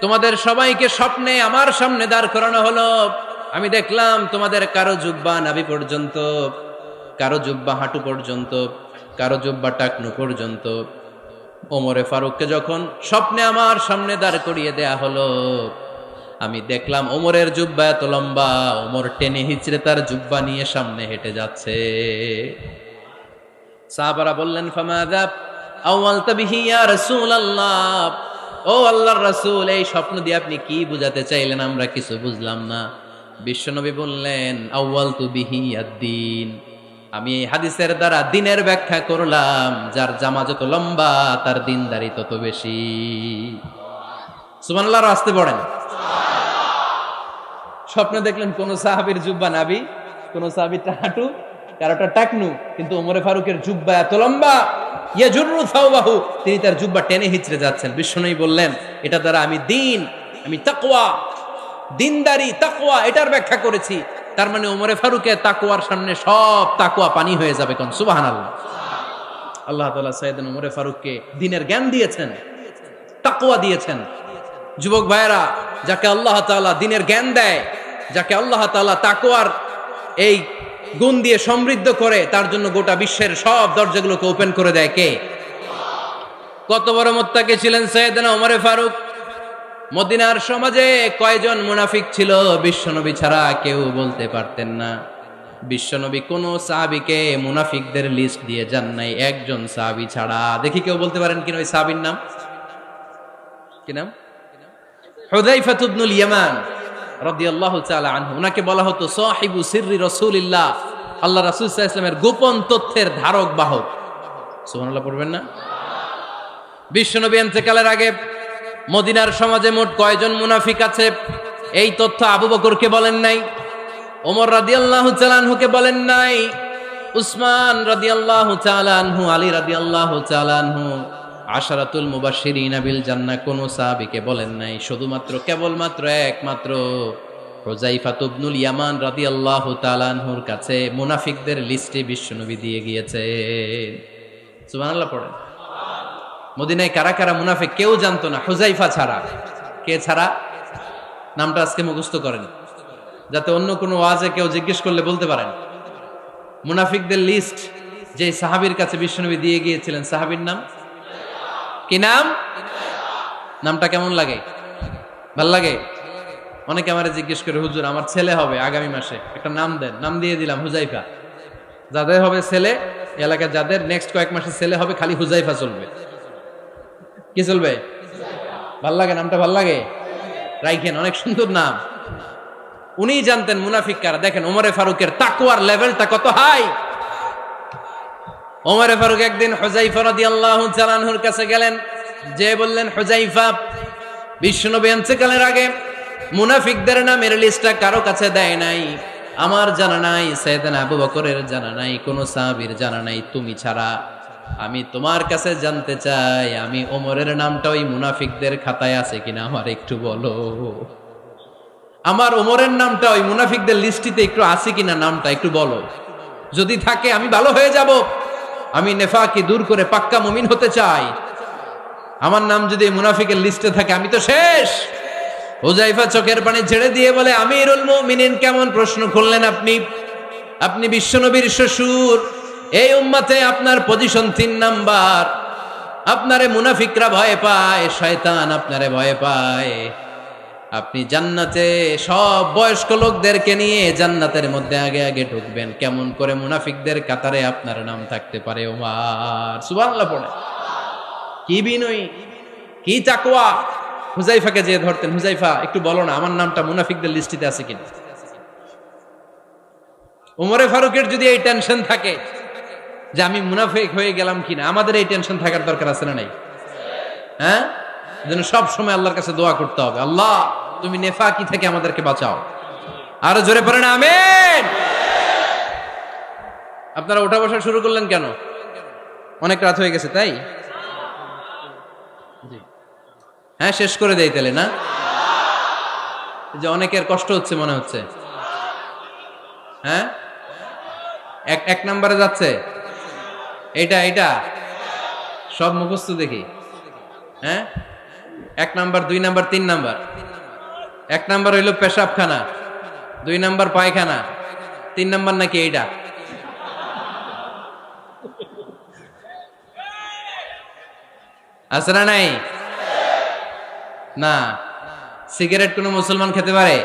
তোমাদের সবাইকে স্বপ্নে আমার সামনে দাঁড় করানো হলো। আমি দেখলাম তোমাদের কারো জুব্বা নাভি পর্যন্ত, কারো জুব্বা হাঁটু পর্যন্ত, কারো জুব্বা টাকনু পর্যন্ত। ওমরে ফারুককে যখন স্বপ্নে আমার সামনে দাঁড় করিয়ে দেয়া হলো, আমি দেখলাম ওমরের জুব্বা এত লম্বা, ওমর টেনে হিচড়ে তার জুব্বা নিয়ে সামনে হেঁটে যাচ্ছে। সাহাবারা বললেন, ফামাযা আওয়ালতা বিহি ইয়া রাসূলুল্লাহ, ও আল্লাহর রাসূল, এই স্বপ্ন দিয়ে আপনি কি বুঝাতে চাইলেন, আমরা কিছু বুঝলাম না। বিশ্বনবী বললেন, আউয়ালতু বিহি আদ-দীন, আমি এই হাদিসের দ্বারা দিনের ব্যাখ্যা করলাম, যার জামা যত লম্বা তার দিনদারি তত বেশি। সুবহানাল্লাহ, আসতে পড়েন। স্বপ্নে দেখলেন কোন সাহাবীর জুব্বা নাভি, কোন সাহাবীর হাঁটু, কারোটা টাকনু, কিন্তু ওমরে ফারুকের জুব্বা এত লম্বা, ইয়াজুরু সাওবাহু, তিনি তার জুব্বা টেনে হিচড়ে যাচ্ছেন। বিশ্বনবী বললেন, এটা দ্বারা আমি দিন, আমি তাকওয়া, দিনদারি, তাকওয়া, এটার ব্যাখ্যা করেছি। তার মানে ওমরে ফারুকের তাকওয়ার সামনে সব তাকওয়া পানি হয়ে যাবে। কোন সুবহানাল্লাহ। আল্লাহ তাআলা সাইয়েদনা ওমরে ফারুককে দ্বীনের জ্ঞান দিয়েছেন, তাকওয়া দিয়েছেন। যুবক ভাইয়েরা, যাকে আল্লাহ তাআলা দ্বীনের জ্ঞান দেয়, যাকে আল্লাহ তাআলা তাকওয়ার এই গুণ দিয়ে সমৃদ্ধ করে, তার জন্য গোটা বিশ্বের সব দরজাগুলোকে ওপেন করে দেয় কে? কত বড় মুত্তাকি ছিলেন সাইয়েদনা ওমরে ফারুক। মদিনার সমাজে কয়জন মুনাফিক ছিল বিশ্বনবী ছাড়া কেউ বলতে পারতেন না। বিশ্বনবী কোন সাহাবীকে মুনাফিকদের লিস্ট দিয়ে যান নাই, একজন সাহাবী ছাড়া। দেখি কেউ বলতে পারেন কিনা ওই সাহাবীর নাম? কি নাম? হুযায়ফা ইবনুল ইয়ামান রাদিয়াল্লাহু তাআলা আনহু। উনাকে বলা হতো সাহিবু সিররি রাসূলিল্লাহ, আল্লাহ রাসূল সাল্লাল্লাহু আলাইহি ওয়াসাল্লামের গোপন তথ্যের ধারক বাহক। সুবহানাল্লাহ পড়বেন না? বিশ্বনবী ইন্তেকালের আগে মদিনার সমাজে মোট কয়জন মুনাফিক আছে, এই তথ্য আবু বকরকে বলেন নাই, ওমর রাদিয়াল্লাহু তাআলা আনহুকে বলেন নাই, উসমান রাদিয়াল্লাহু তাআলা আনহু, আলী রাদিয়াল্লাহু তাআলা আনহু, আশারাতুল মুবাশশিরিন বিল জান্নাহ কোন সাহাবীকে বলেন নাই। শুধুমাত্র কেবলমাত্র একমাত্র হুযায়ফা ইবনুল ইয়ামান রাদিয়াল্লাহু তাআলা আনহুর কাছে মুনাফিকদের লিস্টে বিশ্বনবী দিয়ে গিয়েছেন। সুবহানাল্লাহ পড়েন। মদিনায় কারা কারা মুনাফিক কেউ জানতো না, হুযায়ফা ছাড়া। কে ছাড়া? নামটা আজকে মুখস্থ করেন, যাতে অন্য কোনো ওয়াজে কেউ জিজ্ঞেস করলে বলতে পারেন। মুনাফিকদের লিস্ট যে সাহাবীর কাছে বিশ্বনবী দিয়ে গিয়েছিলেন, সাহাবীর নাম কি? নাম? নামটা কেমন লাগে? ভাল লাগে? অনেকে আমারে জিজ্ঞেস করে, হুজুর আমার ছেলে হবে আগামী মাসে, একটা নাম দেন। নাম দিয়ে দিলাম হুযায়ফা। যাদের হবে ছেলে, এলাকার যাদের নেক্সট কয়েক মাসে ছেলে হবে, খালি হুযায়ফা চলবে। কি চলবে? ভাল লাগে নামটা? ভাল লাগে, রাইখেন, অনেক সুন্দর নাম। উনি জানতেন মুনাফিক কারা। দেখেন ওমরে ফারুকের তাকওয়ার লেভেলটা কত হাই। ওমরে ফারুক একদিন হুযায়ফা রাদিয়াল্লাহু তাআলা আনহুর কাছে গেলেন, যে বললেন, হুযায়ফা, বিশ্বনবী ইন্তেকালের আগে মুনাফিকদের নামের লিস্টটা কারো কাছে দেয় নাই, আমার জানা নাই, সাইয়েদনা আবু বকরের জানা নাই, কোন সাহাবীর জানা নাই, তুমি ছাড়া। আমি তোমার কাছে জানতে চাই, আমি ওমরের নামটা ওই মুনাফিকদের খাতায় আছে কিনা আমার একটু বলো। আমার ওমরের নামটা ওই মুনাফিকদের লিস্টিতে একটু আছে কিনা, নামটা একটু বলো। যদি থাকে আমি ভালো হয়ে যাব, আমি নেফাকি দূর করে পাক্কা মুমিন হতে চাই। আমার নাম যদি মুনাফিকের লিস্টে থাকে আমি তো শেষ। হুযায়ফা চোখের পানি ছেড়ে দিয়ে বলে, আমিরুল মুমিনিন, কেমন প্রশ্ন করলেন আপনি? আপনি বিশ্বনবীর শ্বশুর, এই উম্মতে আপনার পজিশন 3 নাম্বার। আপনারে মুনাফিকরা ভয় পায়, শয়তান আপনারে ভয় পায়। আপনি জান্নাতে সব বয়স্ক লোকদেরকে নিয়ে জান্নাতের মধ্যে আগে আগে ঢুকবেন, কেমন করে মুনাফিকদের কাতারে আপনার নাম থাকতে পারে ওমর? সুবহানাল্লাহ পড়ে। কি বিনয়ী, কি তাকওয়া। হুযায়ফাকে যে ধরতেন, হুযায়ফা একটু বলো না আমার নামটা মুনাফিকদের লিস্টিতে আছে কিনা। ওমরে ফারুকের যদি এই টেনশন থাকে যে আমি মুনাফিক হয়ে গেলাম কিনা, আমাদের এই টেনশন থাকার দরকার আছে না নাই? হ্যাঁ, যেন সব সময় আল্লাহর কাছে দোয়া করতে হবে, আল্লাহ তুমি নেফাকি থেকে আমাদেরকে বাঁচাও। আরো জোরে পড়েন আমিন। আপনারা ওঠা বসা শুরু করলেন কেন? অনেক রাত হয়ে গেছে তাই? হ্যাঁ, শেষ করে দেই তাহলে না? যে অনেকের কষ্ট হচ্ছে মনে হচ্ছে। হ্যাঁ, এক নম্বরে যাচ্ছে এটা সব মুখস্থ দেখি। হ্যাঁ, 1 নাম্বার, 2 নাম্বার, 3 নাম্বার। 1 নাম্বার হইল পেশাবখানা, 2 নাম্বার পায়খানা, 3 নাম্বার নাকি এইটা। আছে না নাই? না। সিগারেট কোন মুসলমান খেতে পারে?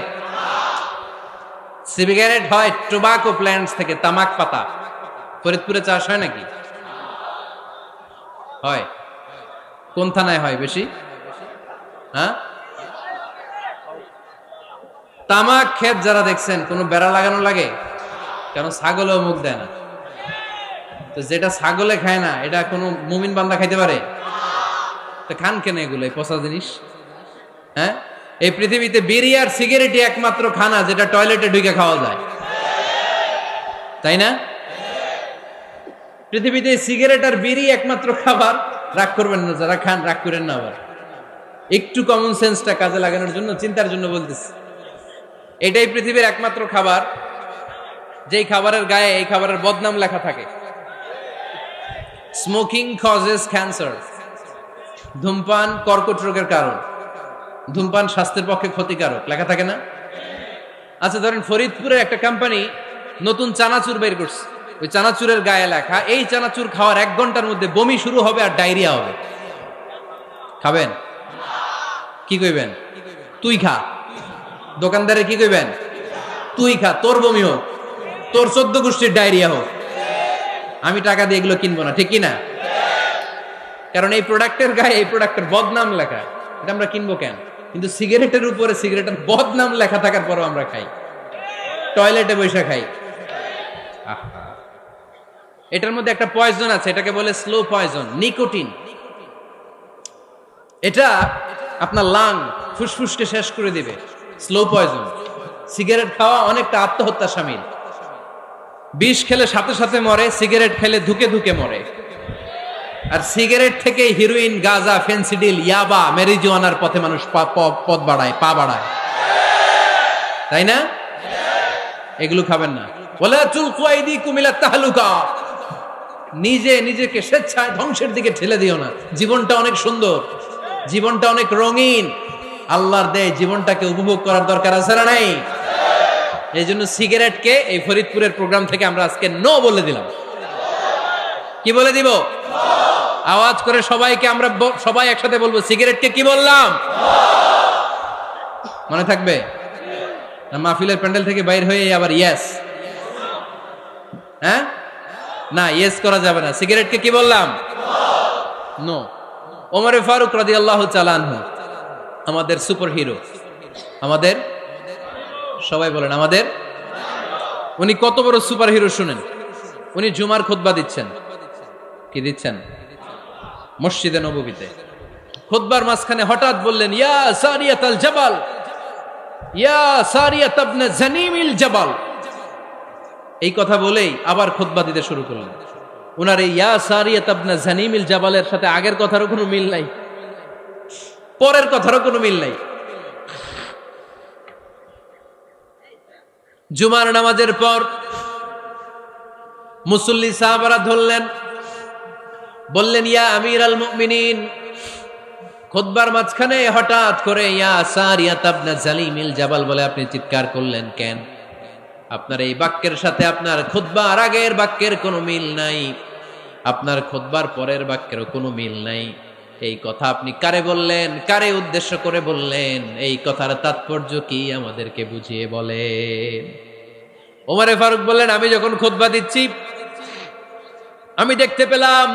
সিগারেট হয় টোবাকো প্ল্যান্টস থেকে, তামাক পাতা। ফরিদপুরে চাষ হয় নাকি? হয়। কোন থানায় হয় বেশি? হ্যাঁ, তামাক ক্ষেত যারা দেখছেন, কোন বেড়া লাগানো লাগে? কারণ ছাগলেও মুখ দেয় না। তো যেটা ছাগলে খায় না, এটা কোনো মুমিন বান্দা খাইতে পারে? তো খান কেন এগুলো, এই পচা জিনিস? হ্যাঁ, এই পৃথিবীতে বিড়ি আর সিগারেটই একমাত্র খানা যেটা টয়লেটে ঢুকে খাওয়া যায়, তাই না? পৃথিবীতে সিগারেট আর বিড়ি একমাত্র খাবার। রাগ করবেন না যারা খান, রাগ করেন না। আবার একটু কমন সেন্সটা কাজে লাগানোর জন্য, চিন্তার জন্য বলতেছি। এটাই পৃথিবীর একমাত্র খাবার যেই খাবারের গায়ে এই খাবারের বদনাম লেখা থাকে, স্মোকিং কজেস ক্যান্সার। ধূমপান কর্কট রোগের কারণ, ধূমপান স্বাস্থ্যের পক্ষে ক্ষতিকারক, লেখা থাকে না? আচ্ছা ধরেন ফরিদপুরের একটা কোম্পানি নতুন চানাচুর বের করছে, ওই চানাচুরের গায়ে লেখা, এই চানাচুর খাওয়ার 1 ঘন্টার মধ্যে বমি শুরু হবে আর ডায়রিয়া হবে। খাবেন? কি কইবেন? তুই খা। দোকানদারে কি কইবেন? তুই খা, তোর বমি হোক, তোর 14 গোষ্ঠীর ডায়রিয়া হোক, আমি টাকা দিয়ে এগুলো কিনবো না, ঠিক কিনা? কারণ এই প্রোডাক্টের গায়ে এই প্রোডাক্টের বদনাম লেখা, এটা আমরা কিনবো কেন? কিন্তু সিগারেটের উপরে সিগারেটের বদনাম লেখা থাকার পরও আমরা খাই, টয়লেটে বসে খাই। এটার মধ্যে একটা পয়জন আছে, এটাকে বলে স্লো পয়জন, নিকোটিন। এটা আপনার লাং, ফুসফুসকে শেষ করে দিবে। Slow poison. সিগারেট খাওয়া অনেকটা আত্মহত্যা শামিল। বিষ খেলে সাথে সাথে মরে, সিগারেট খেলে ধুকে ধুকে মরে। আর সিগারেট থেকে হিরোইন, গাঁজা, ফেন্সিডিল, ইয়াবা, মেরিজুয়ানার পথে মানুষ পথ বাড়ায়, পা বাড়ায়, তাই না? এগুলো খাবেন না। ওয়ালা তুলকু আইদিকুম ইলা তাহলুকা, নিজেকে স্বেচ্ছায় ধ্বংসের দিকে ঠেলে দিও না। জীবনটা অনেক সুন্দর, জীবনটা অনেক রঙিন, আল্লাহর দেয়, জীবনটাকে উপভোগ করার দরকার আছে না নাই? এই জন্য সিগারেটকে এই ফরিদপুরের প্রোগ্রাম থেকে আমরা আজকে নো বলে দিলাম। কি বলে দিব? আওয়াজ করে সবাইকে, আমরা সবাই একসাথে বলবো, সিগারেটকে কি বললাম? মনে থাকবে? মাহফিলের প্যান্ডেল থেকে বাইর হয়ে আবার ইয়েস, হ্যাঁ না, ইয়েস করা যাবে না। সিগারেটকে কি বললাম? নো। ওমরে ফারুক রাদিয়াল্লাহু তাআলা আনহু আমাদের সুপার হিরো, আমাদের সবাই বলেন আমাদের। উনি কত বড় সুপার হিরো শুনেন। উনি জুমার খুতবা দিচ্ছেন। কি দিচ্ছেন? মসজিদে নববীতে খুতবার মাঝখানে হঠাৎ বললেন, ইয়া সারিয়াতাল জাবাল, ইয়া সারিয়াত ইবনে জানিমিল জাবাল। এই কথা বলেই আবার খুতবা দিতে শুরু করলেন। উনার এই ইয়া সারিয়াত ইবনে জানিমিল জাবালের সাথে আগের কথারও কোনো মিল নাই, পরের কথারও কোনো মিল নাই। জুমার নামাজের পর মুসল্লি সাহাবারা ধরলেন, বললেন, ইয়া আমিরাল মুমিনিন। খুতবার মাঝখানে হঠাৎ করে ইয়া সারিয়াত ইবনে জালিমিল জাবাল বলে আপনি চিৎকার করলেন কেন? আপনার এই বাক্যের সাথে আপনার খুতবার আগের বাক্যের কোনো মিল নাই, আপনার খুতবার পরের বাক্যেরও কোনো মিল নাই। এই কথা আপনি কারে বললেন? কারে উদ্দেশ্য করে বললেন? এই কথার তাৎপর্য কি আমাদেরকে বুঝিয়ে বলেন। ওমরে ফারুক বললেন, আমি যখন খুতবা দিচ্ছি আমি দেখতে পেলাম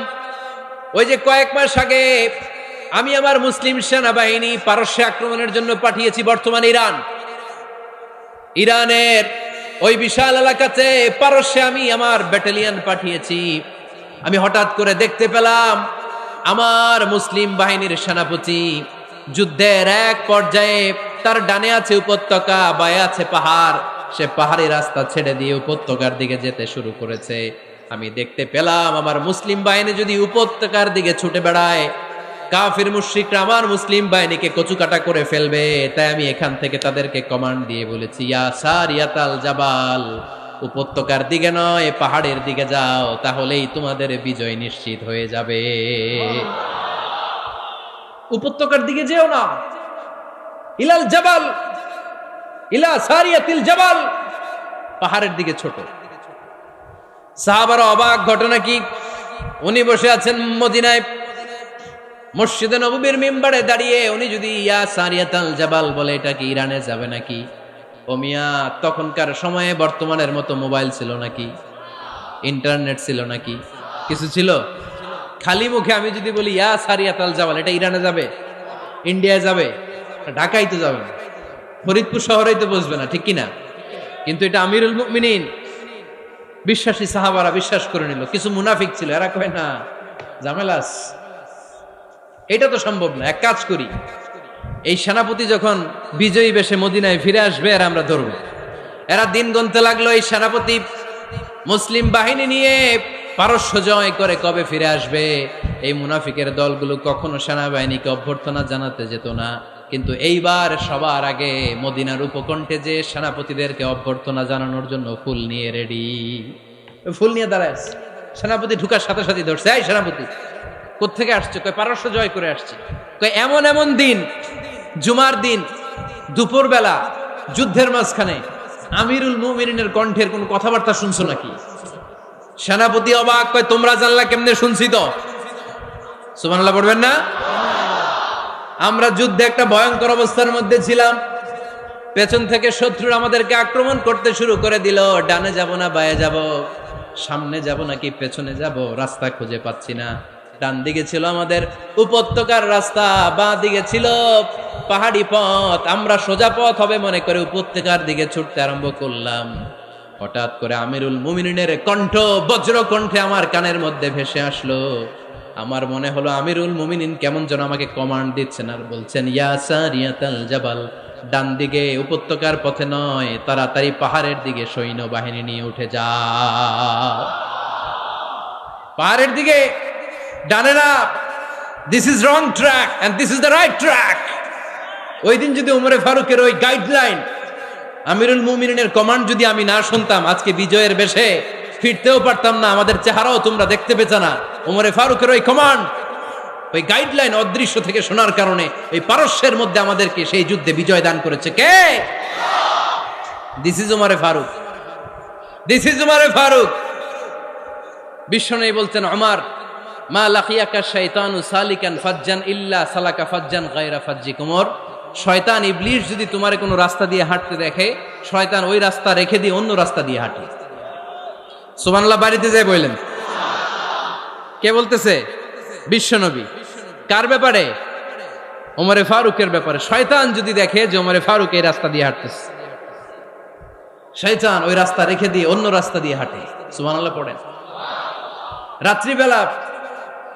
ওই যে কয়েক মাস আগে আমি আমার মুসলিম সেনাবাহিনী পারস্যে আক্রমণের জন্য পাঠিয়েছি, বর্তমান ইরানের ওই বিশাল এলাকাতে পারস্যে আমি আমার ব্যাটালিয়ন পাঠিয়েছি। আমি হঠাৎ করে দেখতে পেলাম আমার মুসলিম বাহিনীর সেনাপতি যুদ্ধের এক পর্যায়ে তার ডানে আছে উপত্যকা, বায়ে আছে পাহাড়, সে পাহাড়ি রাস্তা ছেড়ে দিয়ে উপত্যকার দিকে যেতে শুরু করেছে। আমি দেখতে পেলাম আমার মুসলিম বাহিনী যদি উপত্যকার দিকে ছুটে বেড়ায়, কাফির মুশরিকরা আমার মুসলিম বাহিনীকে কচুকাটা করে ফেলবে। তাই আমি এখান থেকে তাদেরকে কমান্ড দিয়ে বলেছি, ইয়া সারিয়াতাল জাবাল, উপত্যকার দিকে নয় পাহাড়ের দিকে যাও, তাহলেই তোমাদের বিজয় নিশ্চিত হয়ে যাবে। উপত্যকার দিকে যেও না, ইলাল জাবাল, ইলা সারিয়াতিল জাবাল, পাহাড়ের দিকে ছোট। সাহাবারা অবাক, ঘটনা কি? উনি বসে আছেন মদিনায় মসজিদে নববীর মিম্বারে দাঁড়িয়ে, উনি যদি ইয়া সারিয়াতাল জাবাল বলে এটা কি ইরানে যাবে নাকি? ও মিয়া, তখনকার সময়ে বর্তমানের মতো মোবাইল ছিল নাকি? ইন্টারনেট ছিল নাকি? কিছু ছিল? খালি মুখে আমি যদি বলি ইয়া সারিয়াতাল জাবাল, এটা ইরানে যাবে? ইন্ডিয়ায় যাবে? ঢাকায় তো যাবে না, ফরিদপুর শহরেই তো বসবে না, ঠিক কিনা? কিন্তু এটা আমিরুল মুমিনিন বিশ্বাসী সাহাবারা বিশ্বাস করে নিল। কিছু মুনাফিক ছিল, এরা কয় না ঝামেলাস, এটা তো সম্ভব না। এক কাজ করি, এই সেনাপতি যখন বিজয়ী বেশে মদিনায় ফিরে আসবে আর আমরা ধরব। এরা দিন গুনতে লাগলো, এই সেনাপতি মুসলিম বাহিনী নিয়ে পারস্য জয় করে কবে ফিরে আসবে। এই মুনাফিকের দলগুলো কখনো সেনাবাহিনীকে অভ্যর্থনা জানাতে যেত না, কিন্তু এইবার সবার আগে মদিনার উপকণ্ঠে যে সেনাপতিদেরকে অভ্যর্থনা জানানোর জন্য ফুল নিয়ে রেডি। ফুল নিয়ে দাঁড়ায় সেনাপতি ঢুকার সাথে সাথে ধরছে, এই সেনাপতি কোত্থেকে আসছে? কয় পারস্য জয় করে আসছে। কয় এমন এমন দিন, জুমার দিন দুপুর বেলা যুদ্ধের মাঝখানে আমিরুল মুমিনিনের কণ্ঠের কোন কথাবার্তা শুনছো নাকি? সেনাপতি অবাক, কয় তোমরা জানলা কেমনে? শুনছি তো। সুবহানাল্লাহ পড়বেন না? আমরা যুদ্ধে একটা ভয়ঙ্কর অবস্থার মধ্যে ছিলাম, পেছন থেকে শত্রুরা আমাদেরকে আক্রমণ করতে শুরু করে দিল। ডানে যাব না বায়ে যাব, সামনে যাব নাকি পেছনে যাব, রাস্তা খুঁজে পাচ্ছি না। ডান দিকে ছিল আমাদের উপত্যকার রাস্তা, বাঁ দিকে ছিল পাহাড়ি পথ। আমরা সোজা পথ হবে মনে করে উপত্যকার দিকে ছুটতে আরম্ভ করলাম। হঠাৎ করে আমিরুল মুমিনিনের কণ্ঠ বজ্র কণ্ঠে আমার কানের মধ্যে ভেসে আসলো। আমার মনে হলো আমিরুল মুমিনিন কেমন যেন আমাকে কমান্ড দিচ্ছেন আর বলছেন, ইয়া সারিয়াতাল জাবাল, ডান দিকে উপত্যকার পথে নয়, তাড়াতাড়ি পাহাড়ের দিকে সৈন্য বাহিনী নিয়ে উঠে যাও। পাহাড়ের দিকে, ডানে না, this is wrong track and this is the right track. ওই দিন যদি ওমরে ফারুকের ওই গাইডলাইন, আমিরুল মুমিনিনের কমান্ড যদি আমি না শুনতাম, আজকে বিজয়ের বেশে ফিরতেও পারতাম না, আমাদের চেহারাও তোমরা দেখতে পেতে না। ওমরে ফারুকের ওই কমান্ড, ওই গাইডলাইন অদৃশ্য থেকে শোনার কারণে এই পারস্যের মধ্যে আমাদেরকে সেই যুদ্ধে বিজয় দান করেছে কে? দিস ইজ ওমরে ফারুক, দিস ইজ ওমরে ফারুক। বিশ্বনবী বলছেন, ওমর, মা লাকিয়াকা শাইতানু সালিকান ফাজ্জান ইল্লা সালাকা ফাজ্জান গায়রা ফাজ্জিক। ওমর, শয়তান ইবলিস যদি তোমারে কোনো রাস্তা দিয়ে হাঁটতে দেখে, শয়তান ওই রাস্তা রেখে দিয়ে অন্য রাস্তা দিয়ে হাঁটে। সুবহানাল্লাহ বাড়িতে যায় বললেন। কে বলতেছে? বিশ্বনবী। কার ব্যাপারে? ওমরে ফারুকের ব্যাপারে। শয়তান যদি দেখে যে ওমরে ফারুক এই রাস্তা দিয়ে হাঁটতেছে, শয়তান ওই রাস্তা রেখে দিয়ে অন্য রাস্তা দিয়ে হাঁটে। সুবহানাল্লাহ পড়েন। রাত্রিবেলা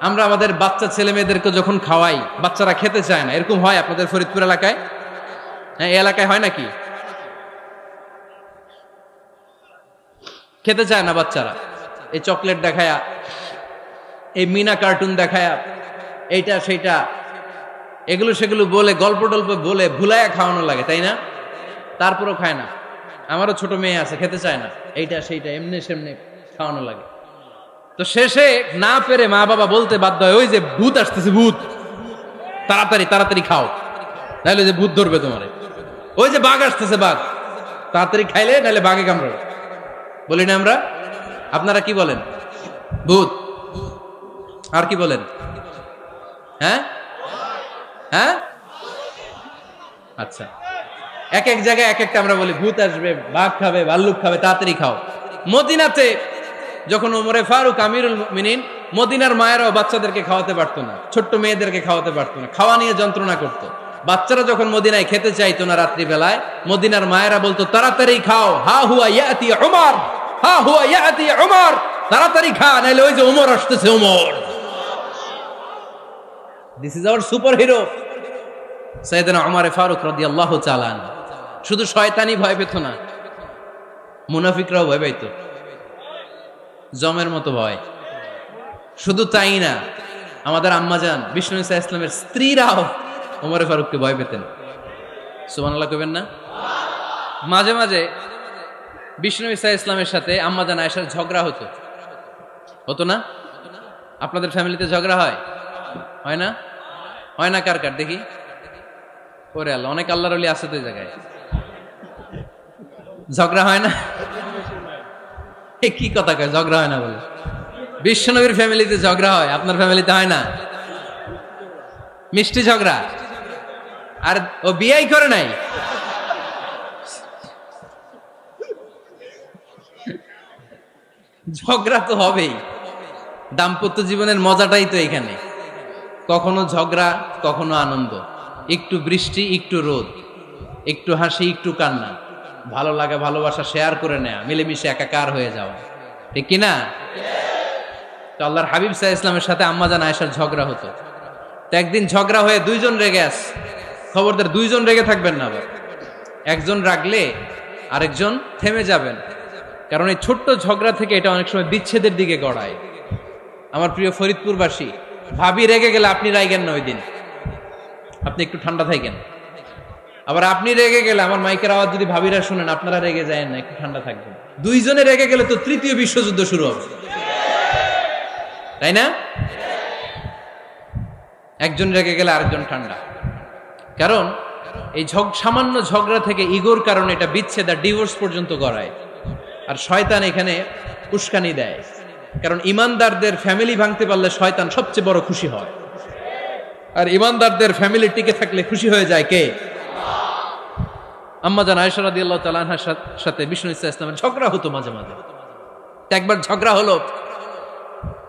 আমরা আমাদের বাচ্চা ছেলে মেয়েদেরকে যখন খাওয়াই, বাচ্চারা খেতে চায় না, এরকম হয় আপনাদের ফরিদপুর এলাকায়? হ্যাঁ, এই এলাকায় হয় নাকি? খেতে চায় না বাচ্চারা, এই চকলেট দেখায়া, এই মিনা কার্টুন দেখায়া, এইটা সেইটা এগুলো সেগুলো বলে, গল্প টল্প বলে ভুলাইয়া খাওয়ানো লাগে, তাই না? তারপরও খায় না। আমারও ছোট মেয়ে আছে, খেতে চায় না, এইটা সেইটা এমনি সেমনি খাওয়ানো লাগে। তো শেষে না পেরে মা বাবা বলতে বাধ্য হয়, ওই যে ভূত আসতেছে, ভূত, তাড়াতাড়ি তাড়াতাড়ি খাও, নাহলে যে ভূত ধরবে তোমারে। ওই যে বাঘ আসতেছে, বাঘ, তাড়াতাড়ি খাইলে নাহলে বাঘে কামড়াবে। বলি না আমরা? আপনারা কি বলেন? ভূত। আর কি বলেন? হ্যাঁ হ্যাঁ, আচ্ছা, এক এক জায়গায় এক একটা আমরা বলি, ভূত আসবে, বাঘ খাবে, ভাল্লুক খাবে, তাড়াতাড়ি খাও। মদিনাতে যখন ওমরে ফারুক আমিরুল মুমিনিন, মদিনার মায়েরাও বাচ্চাদেরকে খাওয়াতে পারতো না, ছোট্ট মেয়েদেরকে খাওয়াতে পারতো না, খাওয়া নিয়ে যন্ত্রণা করতো। বাচ্চারা যখন মদিনায় খেতে চাইতো না রাত্রি বেলায়, মদিনার মায়েরা বলতো তাড়াতাড়ি খাও, হা হুয়া ইয়াতি উমর, হা হুয়া ইয়াতি উমর, তাড়াতাড়ি খা, নাইলে ওই যে ওমর আসতেছে, Omar. This is our super hero সাইয়েদনা উমর ফারুক রাদিয়াল্লাহু তাআলা। শুধু শয়তানি ভয় পেত না, মুনাফিকরাও ভয় পাইতো, জমের মতো ভয়। শুধু তাই না, আমাদের আম্মাজান বিষ্ণু ইসা ইসলামের স্ত্রীরাও ওমর ফারুককে ভয় পেতেন। সুবহানাল্লাহ কইবেন না? মাঝে মাঝে বিষ্ণু ইসা ইসলামের সাথে আম্মাজান আয়েশার ঝগড়া হতো, হতো না? আপনাদের ফ্যামিলিতে ঝগড়া হয়? হয় না? হয় না? কার কার দেখি? ওরে আল্লাহ, অনেক আল্লাহর ওলি আছে তো এই জায়গায়। ঝগড়া হয় না? কি কথা কয়, ঝগড়া হয় না বলে? বিশ্বনবীর ফ্যামিলিতে ঝগড়া হয়, আপনার ফ্যামিলিতে হয় না? মিষ্টি ঝগড়া। আর ও বিয়েই করে নাই। ঝগড়া তো হবেই, দাম্পত্য জীবনের মজাটাই তো এখানে। কখনো ঝগড়া, কখনো আনন্দ, একটু বৃষ্টি, একটু রোদ, একটু হাসি, একটু কান্না, ভালো লাগা ভালোবাসা শেয়ার করে নেয়া, মিলেমিশে একাকার হয়ে যাওয়া, ঠিক কিনা? তো আল্লাহর হাবিব সাল্লাল্লাহু আলাইহি ওয়াসাল্লামের সাথে আম্মাজান আয়েশার ঝগড়া হতো। তো একদিন ঝগড়া হয়ে দুইজন রেগে আছে। খবরদার, দুইজন রেগে থাকবেন না আবার। একজন রাগলে আরেকজন থেমে যাবেন, কারণ এই ছোট্ট ঝগড়া থেকে এটা অনেক সময় বিচ্ছেদের দিকে গড়ায়। আমার প্রিয় ফরিদপুরবাসী, ভাবি রেগে গেলে আপনি রাইগেন না, ওই দিন আপনি একটু ঠান্ডা থাকেন। আবার আপনি রেগে গেলে, আমার মাইকের আওয়াজ যদি ভাবিরা শুনেন, আপনারা রেগে যায় না, একটু ঠান্ডা থাকবেন। দুইজনে রেগে গেলে তো তৃতীয় বিশ্বযুদ্ধ শুরু হবে, তাই না? একজন রেগে গেলে আরেকজন ঠান্ডা। কারণ এই সামান্য ঝগড়া থেকে, ইগোর কারণে এটা বিচ্ছেদ আর ডিভোর্স পর্যন্ত গড়ায়। আর শয়তান এখানে উস্কানি দেয়, কারণ ইমানদারদের ফ্যামিলি ভাঙতে পারলে শয়তান সবচেয়ে বড় খুশি হয়। আর ইমানদারদের ফ্যামিলি টিকে থাকলে খুশি হয়ে যায় কে? আম্মাজান আয়েশা রাদিয়াল্লাহু তাআলা আনহার সাথে বিষ্ণু ইসা ইসলামের ঝগড়া হতো মাঝে মাঝে। একবার ঝগড়া হলো,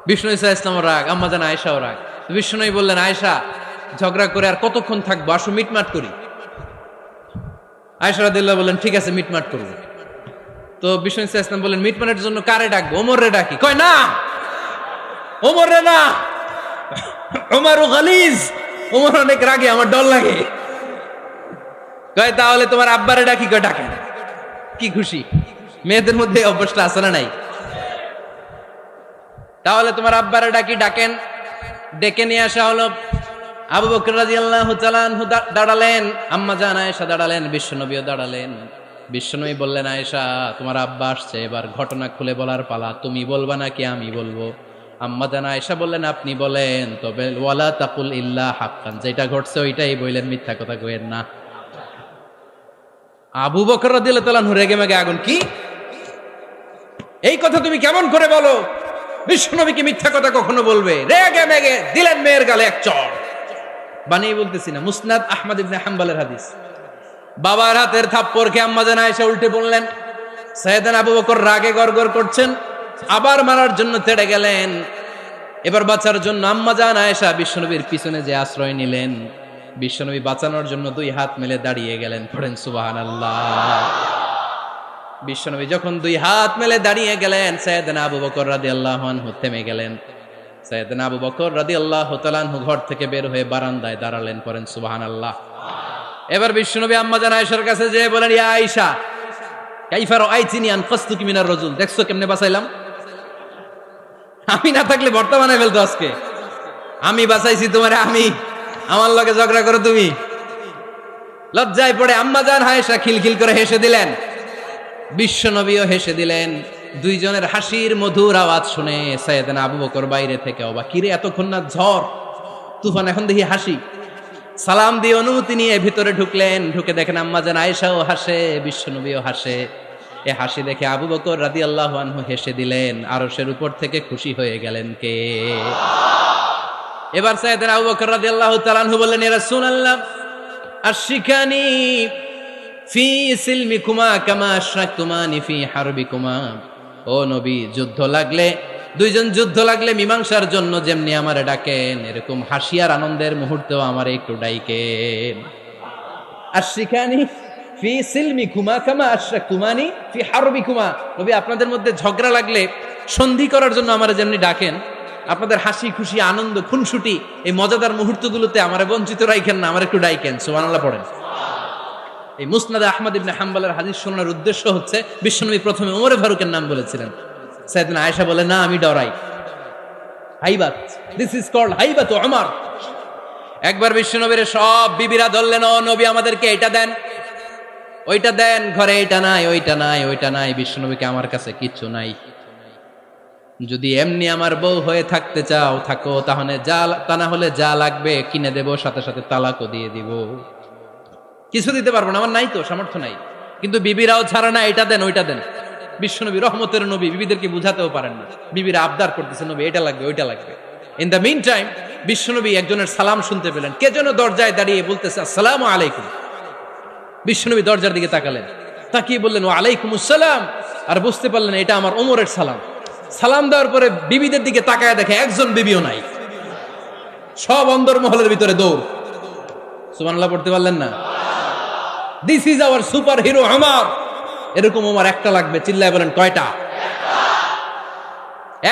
বিষ্ণু ইসা ইসলাম রাগ, আম্মাজান আয়েশাও রাগ। বিষ্ণুই বললেন, আয়েশা, ঝগড়া করে আর কতক্ষণ থাকবো, আসো মিটমাট করি। আয়েশা রাদিয়াল্লাহু বললেন, ঠিক আছে, মিটমাট করবো। তো বিষ্ণু ইসা ইসলাম বললেন, মিটমাটের জন্য কারে ডাকবো? ওমর রে ডাকি। কয় না, ওমর রে না, ওমর গালিজ, ওমর অনেক রাগে, আমার ডর লাগে। কয় তাহলে তোমার আব্বারে ডাকি। কয় ডাকেন। কি খুশি! মেয়েদের মধ্যে অভ্যাসটা আছে না নাই? তাহলে তোমার আব্বারে ডাকি, ডাকেন। ডেকে নিয়ে আসা হলো। আবু বকর রাদিয়াল্লাহু তাআলা আনহু দাঁড়ালেন, আম্মাজান আয়েশা দাঁড়ালেন, বিশ্বনবীও দাঁড়ালেন। বিশ্বনবী বললেন, আয়েশা, তোমার আব্বা আসছে, এবার ঘটনা খুলে বলার পালা। তুমি বলবা নাকি আমি বলবো? আম্মাজান আয়েশা বললেন, আপনি বলেন, তবে ওয়ালা তাকুল ইল্লা হাক্কান, যেটা ঘটছে ওইটাই বললেন, মিথ্যা কথা কইেন না। আবু বকর রাদিয়াল্লাহু তাআলা রেগে মেগে আগুন। কি এই কথা তুমি কেমন করে বলো? বিশ্বনবীকে মিথ্যা কথা কখনো বলবে? রেগে মেগে দিলেন মেয়ের গালে এক চড়। বানিয়ে বলতেছি না, মুসনাদ আহমদ ইবনে হাম্বলের হাদিস। বাবার হাতের থাপ্পড়কে আম্মাজান আয়েশা উল্টে বললেন। সাইয়েদনা আবু বকর রাগে গড়গড় করছেন, আবার মারার জন্য তেড়ে গেলেন। এবার বাঁচার জন্য আম্মা জান আয়েশা বিশ্বনবীর পিছনে যে আশ্রয় নিলেন, বিশ্বনবী বাঁচানোর জন্য দুই হাত মেলে দাঁড়িয়ে গেলেন। পড়েন সুবহানাল্লাহ। বিশ্বনবী যখন দুই হাত মেলে দাঁড়িয়ে গেলেন, সাইয়েদনা আবু বকর রাদিয়াল্লাহু আনহু থেমে গেলেন। সাইয়েদনা আবু বকর রাদিয়াল্লাহু তাআলা আনহু ঘর থেকে বের হয়ে বারান্দায় দাঁড়ালেন। পড়েন সুবহানাল্লাহ। এবার বিশ্বনবী আম্মা জান আয়েশার কাছে যেয়ে বলেন, ইয়া আয়েশা কাইফা রাআইতিনি আনকাসতুকি মিনার রাজুল, দেখছো কেমনে বাঁচাইলাম? আমি না থাকলে ভর্তা বানাই ফেলতো আজকে। আমি বাঁচাইছি তোমারে, আমি আমার লগে ঝগড়া করো তুমি। লজ্জায় পড়ে আম্মা জান আয়েশা খিলখিল করে হেসে দিলেন, বিশ্বনবীও হেসে দিলেন। দুইজনের হাসির মধুর আওয়াজ শুনে সাইয়েদনা আবু বকর বাইরে থেকে অবাক, কিরে এতক্ষণ না ঝড় তুফান, এখন দেখি হাসি। সালাম দিয়ে অনুমতি নিয়ে ভিতরে ঢুকলেন। ঢুকে দেখেন আম্মা জান আয়েশাও হাসে, বিশ্বনবীও হাসে। এ হাসি দেখে আবু বকর রাদিয়াল্লাহু আনহু হেসে দিলেন। আরশের উপর থেকে খুশি হয়ে গেলেন কে? এবার সাইয়েদনা আবু বকর রাদিয়াল্লাহু তাআলা আনহু বললেন, ইয়া রাসূলুল্লাহ আশরিকানি ফি সিলমিকুমা কামা আশরাকতুমানি ফি হারবিকুমা। ও নবী, যুদ্ধ লাগলে, দুইজন যুদ্ধ লাগলে মীমাংসার জন্য যেমনি আমারে ডাকেন, এরকম হাসি আর আনন্দের মুহূর্তেও আমারে একটু ডাইকেন। আশরিকানি ফি সিলমিকুমা কামা আশরাকতুমানি ফি হারবিকুমা। নবী, আপনাদের মধ্যে ঝগড়া লাগলে সন্ধি করার জন্য আমারে যেমনি ডাকেন, আপনাদের হাসি খুশি আনন্দ খুনসুটি এই মজাদার মুহূর্তগুলোতে আমারে বঞ্চিত রাখেন না, আমার একটু ডাইকেন। সুবহানাল্লাহ পড়েন। এই মুসনাদে আহমদ ইবনে হাম্বলের হাদিস শোনার উদ্দেশ্য হচ্ছে, বিশ্বনবী প্রথমে ওমরে ফারুকের নাম বলেছিলেন। সাইয়েদনা আয়েশা বলে, না আমি ডরাই। হাইবাত, দিস ইজ কল্ড হাইবাত ওমর। একবার বিশ্বনবীর সব বিবিরা ধরলেন, ও নবী আমাদেরকে এটা দেন, ওইটা দেন, ঘরে এটা নাই, ওইটা নাই, ওইটা নাই। বিশ্বনবীকে, আমার কাছে কিচ্ছু নাই, যদি এমনি আমার বউ হয়ে থাকতে চাও থাকো, তাহলে তা না হলে যা লাগবে কিনে দেব, সাথে সাথে তালাকও দিয়ে দিব। কিছু দিতে পারবো না, আমার নাই তো, সামর্থ্য নাই। কিন্তু বিবিরাও ছাড়া না, এটা দেন ওইটা দেন। বিশ্বনবী রহমতের নবী, বিবিদেরকে বুঝাতেও পারেন না। বিবিরা আবদার করতেছে, নবী এটা লাগবে ওইটা লাগবে। ইন দ্য মিন টাইম বিশ্বনবী একজনের সালাম শুনতে পেলেন। কে যেন দরজায় দাঁড়িয়ে বলতেছে, আসসালামু আলাইকুম। বিশ্বনবী দরজার দিকে তাকালেন, তাকিয়ে বললেন, ওয়া আলাইকুমুস সালাম। আর বুঝতে পারলেন এটা আমার ওমরের সালাম। সালাম দেওয়ার পরে বিবিদের দিকে তাকায় দেখে একজন বিবিও নাই, সব অন্দরমহলের ভিতরে দৌড়। সুবহানাল্লাহ পড়তে পারলেন না? This is our super hero Omar. এরকম ওমর একটা লাগবে, চিল্লায় বলেন কয়টা?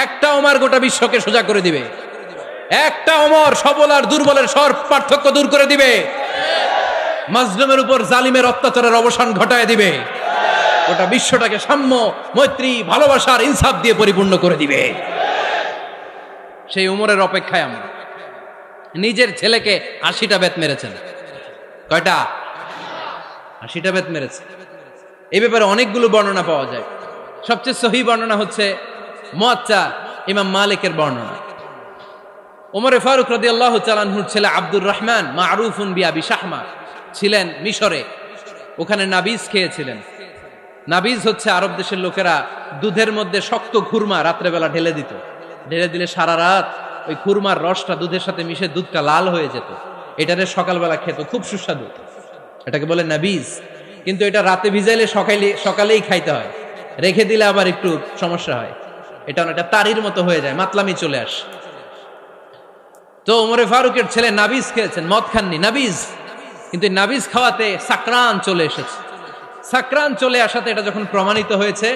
একটা ওমর গোটা বিশ্বকে সোজা করে দিবে। একটা ওমর সবল আর দুর্বলের সব পার্থক্য দূর করে দিবে। মাজলুমের উপর জালিমের অত্যাচারের অবসান ঘটায় দিবে। গোটা বিশ্বটাকে সাম্য, মৈত্রী, ভালোবাসার, ইনসাফ দিয়ে পরিপূর্ণ করে দিবে। সেই ওমরের অপেক্ষায় আমরা। নিজের ছেলেকে 80টা বেত মেরেছেন। কয়টা? 80টা বেত মেরেছে। এই ব্যাপারে অনেকগুলো বর্ণনা পাওয়া যায়। সবচেয়ে সহিহ বর্ণনা হচ্ছে মুয়াত্তা ইমাম মালিকের বর্ণনা। ওমরে ফারুক রাদিয়াল্লাহু তাআলা আনহুর ছেলে আব্দুর রহমান মারুফুন বিআবি শাহমা ছিলেন মিশরে। ওখানে নাবিজ খেয়েছিলেন। নাবিজ হচ্ছে আরব দেশের লোকেরা দুধের মধ্যে শক্ত খুরমা রাত্রেবেলা ঢেলে দিত। ঢেলে দিলে সারা রাত ওই খুরমার রসটা দুধের সাথে মিশে দুধটা লাল হয়ে যেত। এটারে সকালবেলা খেত, খুব সুস্বাদু। এটাকে বলে নাবিজ। কিন্তু এটা রাতে ভিজাইলে সকালেই খাইতে হয়, রেখে দিলে আবার একটু সমস্যা হয়। এটা অনেকটা তারির মতো হয়ে যায়, মাতলামি চলে আসে। তো ওমরে ফারুকের ছেলে নাবিজ খেয়েছেন, মদ খাননি, নাবিজ। কিন্তু নাবিজ খাওয়াতে সাকরান চলে এসেছে। সাকরান চলে আসাতে এটা যখন প্রমাণিত হয়েছে,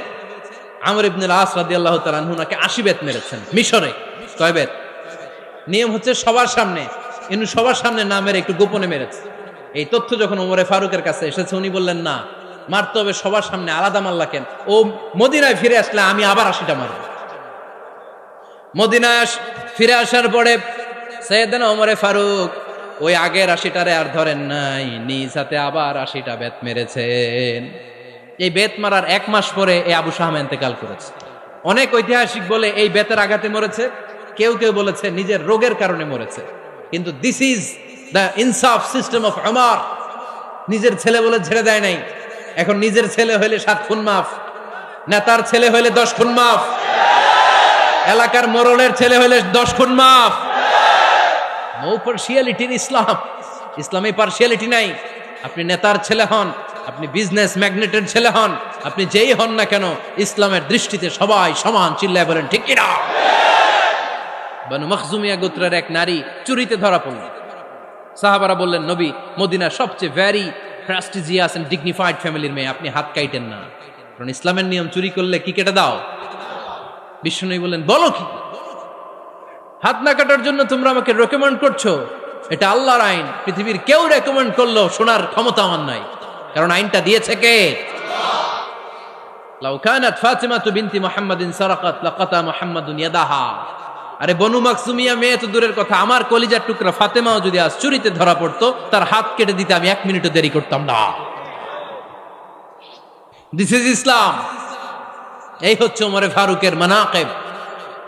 আমর ইবনুল আস রাদিয়াল্লাহু তাআলা আনহু নাকি 80 বেত মেরেছেন মিশরে। কয় বেত? নিয়ম হচ্ছে সবার সামনে, কিন্তু সবার সামনে না মেরে একটু গোপনে মেরেছে। এই তথ্য যখন ওমরে ফারুকের কাছে এসেছে, উনি বললেন, না, মারতে হবে সবার সামনে, আলাদা মারলা কেন? ও মদিনায় ফিরে আসলে আমি আবার 80টা মারব। মদিনায় ফিরে আসার পরে সাইয়েদনা ওমরে ফারুক ওই আগের 80টারে আর ধরেন নাই, নিজ হাতে আবার 80টা বেত মেরেছেন। এই বেত মারার 1 মাস পরে এই আবু শাহমা ইন্তেকাল করেছে। অনেক ঐতিহাসিক বলে এই বেতের আঘাতে মরেছে, কেউ কেউ বলেছে নিজের রোগের কারণে মরেছে। কিন্তু দিস ইজ দ্য ইনসাফ সিস্টেম অফ ওমর। নিজের ছেলে বলে ছেড়ে দেয় নাই। এখন নিজের ছেলে হইলে 7 খুন মাফ, নেতার ছেলে হইলে 10 খুন মাফ, এলাকার মোড়লের ছেলে হইলে 10 খুন মাফ। নো পার্সিয়ালিটি ইন ইসলাম। ইসলামে পার্সিয়ালিটি নাই। আপনি নেতার ছেলে হন, আপনি বিজনেস ম্যাগনেটের ছেলে হন, আপনি যেই হন না কেন, ইসলামের দৃষ্টিতে সবাই সমান। চিল্লায় বলেন ঠিক কিনা? বানু মখজুমিয়া গোত্রের এক নারী চুরিতে ধরা পড়ল। সাহাবারা বললেন, নবী, মদিনার সবচেয়ে ভ্যারি প্রেস্টিজিয়াস এন্ড ডিগনিফাইড ফ্যামিলির মেয়ে, আপনি হাত কাইটেন না, কারণ ইসলামের নিয়ম চুরি করলে কি কেটে দাও। বিশ্বনবী বললেন, বলো কি, হাত না কাটার জন্য তোমরা আমাকে রেকমেন্ড করছো? এটা আল্লাহর আইন, পৃথিবীর কেউ রেকমেন্ড করলো শোনার ক্ষমতা আমার নাই, কারণ আইনটা দিয়েছে কে? লাউ কানাত ফাতিমাতু বিনতি মুহাম্মাদিন সারাকাত লাকাতা মুহাম্মাদুন ইয়াদাহা। আরে বনু মাকসুমিয়া মেয়ে তো দূরের কথা, আমার কলিজার টুকরা ফাতেমাও যদি আজ চুরিতে ধরা পড়তো, তার হাত কেটে দিতে আমি 1 মিনিটও দেরি করতাম না। দিস ইজ ইসলাম। এই হচ্ছে ওমরে ফারুকের মানাকিব।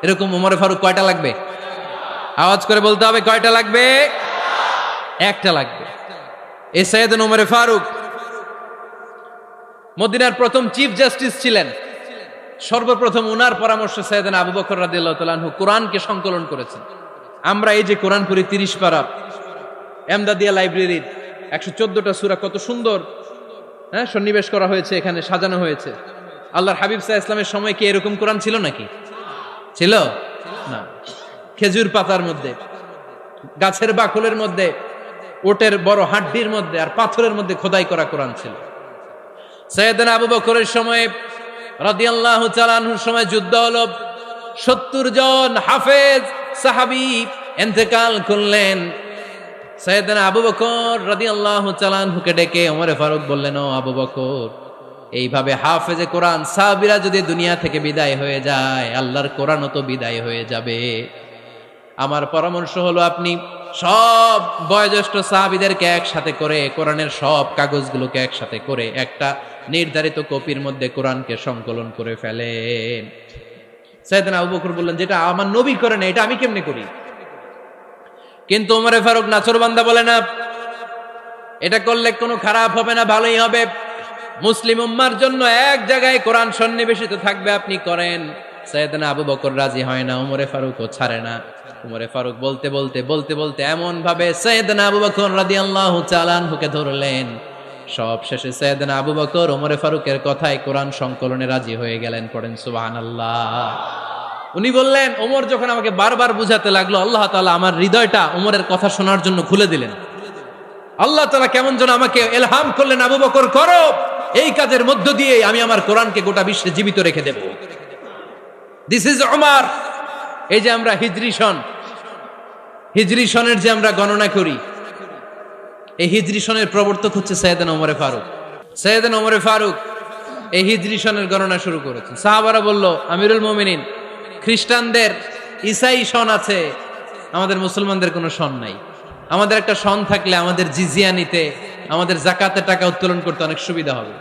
এরকম ওমরে ফারুক কয়টা লাগবে? আওয়াজ করে বলতে হবে, কয়টা লাগবে? একটা লাগবে। এই সাইয়েদনা ওমরে ফারুক মদিনার প্রথম চিফ জাস্টিস ছিলেন। সর্বপ্রথম উনার পরামর্শে সাইয়েদনা আবু বকর রাদিয়াল্লাহু তাআলা আনহু কোরআনকে সংকলন করেছেন। আমরা এই যে কোরআন পড়ি 30 পারা, এমদাদিয়া লাইব্রেরির 114টা সূরা, কত সুন্দর সন্নিবেশ করা হয়েছে, এখানে সাজানো হয়েছে। আল্লাহর হাবিব সাল্লাল্লাহু আলাইহি ওয়াসাল্লামের সময় কি এরকম কোরআন ছিল নাকি? ছিল না। খেজুর পাতার মধ্যে, গাছের বাকলের মধ্যে, ওটের বড় হাড্ডির মধ্যে আর পাথরের মধ্যে খোদাই করা কোরআন ছিল। সাইয়েদনা আবু বকরের সময় রাদিয়াল্লাহু তাআলা আনহুর সময় যুদ্ধ হলো, 70 জন হাফেজ সাহাবী ইন্তেকাল করলেন। সাইয়েদনা আবু বকর রাদিয়াল্লাহু তাআলা আনহুকে ডেকে ওমরে ফারুক বললেন, ও আবু বকর, এইভাবে হাফেজে কোরআন সাহাবীরা যদি দুনিয়া থেকে বিদায় হয়ে যায়, আল্লাহর কোরআনও তো বিদায় হয়ে যাবে। আমার পরামর্শ হলো, আপনি সব বয়োজ্যেষ্ঠ সাহাবীদেরকে একসাথে করে কোরআনের সব কাগজগুলোকে একসাথে করে একটা নির্ধারিত কপির মধ্যে কোরআনকে সংকলন করে ফেলেন। সাইয়েদনা আবু বকর বললেন, যেটা আমার নবী করে না, এটা আমি কেমনে করি? কিন্তু ওমরে ফারুক নাছরবান্দা বলে না, এটা করলে কোনো খারাপ হবে না, ভালোই হবে। মুসলিম উম্মার জন্য এক জায়গায় কোরআন সন্নিবেশিত থাকবে, আপনি করেন। সাইয়েদনা আবু বকর রাজি হয় না, ওমরে ফারুকও ছাড়ে না। ওমরে ফারুক বলতে বলতে বলতে বলতে এমন ভাবে সাইয়েদনা আবু বকর রাদিয়াল্লাহু তাআলা আনহুকে ধরলেন, সব শেষে সাইয়েদনা আবু বকর ওমরে ফারুকের কথায় কোরআন সংকলনে রাজি হয়ে গেলেন। পড়েন সুবহানাল্লাহ। উনি বললেন, ওমর যখন আমাকে বারবার বুঝাতে লাগলো, আল্লাহ তাআলা আমার হৃদয়টা ওমরের কথা শোনার জন্য খুলে দিলেন। আল্লাহ তাআলা কেমন যেন আমাকে ইলহাম করলেন, আবু বকর করো, এই কাজের মধ্য দিয়ে আমি আমার কোরআনকে গোটা বিশ্বে জীবিত রেখে দেব। This is Omar. এই যে আমরা হিজরি সনের যে আমরা গণনা করি, এই হিজরি সনের প্রবর্তক হচ্ছে সাইয়েদনা ওমরে ফারুক। সাইয়েদনা ওমরে ফারুক এই হিজরি সনের গণনা শুরু করেছেন। সাহাবারা বলল, আমিরুল মুমিনিন, খ্রিস্টানদের ঈসাই সন আছে, আমাদের মুসলমানদের কোনো সন নাই। আমাদের একটা সন থাকলে আমাদের জিজিয়া নিতে, আমাদের যাকাতের টাকা উত্তোলন করতে অনেক সুবিধা হবে।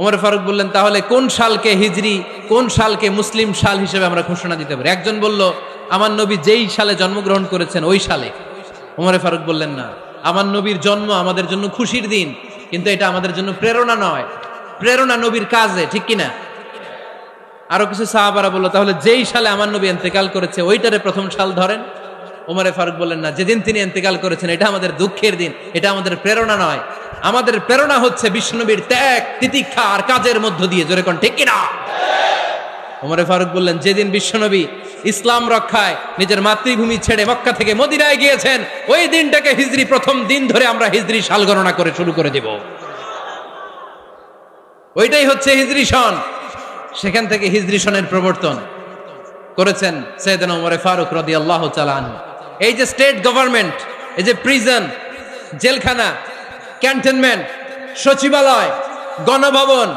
ওমর ফারুক বললেন, তাহলে কোন সালকে হিজরি, কোন সালকে মুসলিম সাল হিসেবে আমরা ঘোষণা দিতে পারি? একজন বলল, আমার নবী যেই সালে জন্মগ্রহণ করেছেন ওই সালে। ওমর ফারুক বললেন, না, আমার নবীর জন্ম আমাদের জন্য খুশির দিন, কিন্তু এটা আমাদের জন্য প্রেরণা নয়, প্রেরণা নবীর কাজে, ঠিক কিনা? আরো কিছু সাহাবারা বলল, তাহলে যেই সালে আমার নবী ইন্তেকাল করেছে ওইটারে প্রথম সাল ধরেন। ওমর ফারুক বললেন, না, যেদিন তিনি ইন্তেকাল করেছেন এটা আমাদের দুঃখের দিন, এটা আমাদের প্রেরণা নয়। আমাদের প্রেরণা হচ্ছে বিশ্বনবীর ত্যাগ, তিতিক্ষা আর কাজের মধ্য দিয়ে। জোরে কোন ঠিক কিনা? ওমর ফারুক বললেন, যেদিন বিশ্বনবী ইসলাম রক্ষায় নিজের মাতৃভূমি ছেড়ে মক্কা থেকে মদিনায় গিয়েছেন, ওই দিনটাকে হিজরি প্রথম দিন ধরে আমরা হিজরি সাল গণনা করে শুরু করে দেব। ওইটাই হচ্ছে হিজরি সন। সেখান থেকে হিজরি সনের প্রবর্তন করেছেন সাইয়েদনা ওমর ফারুক রাদিয়াল্লাহু তাআলা আনহু। এই যে স্টেট গভর্নমেন্ট, এই যে প্রিজন, জেলখানা, ক্যান্টনমেন্ট, সচিবালয়, গণভবন,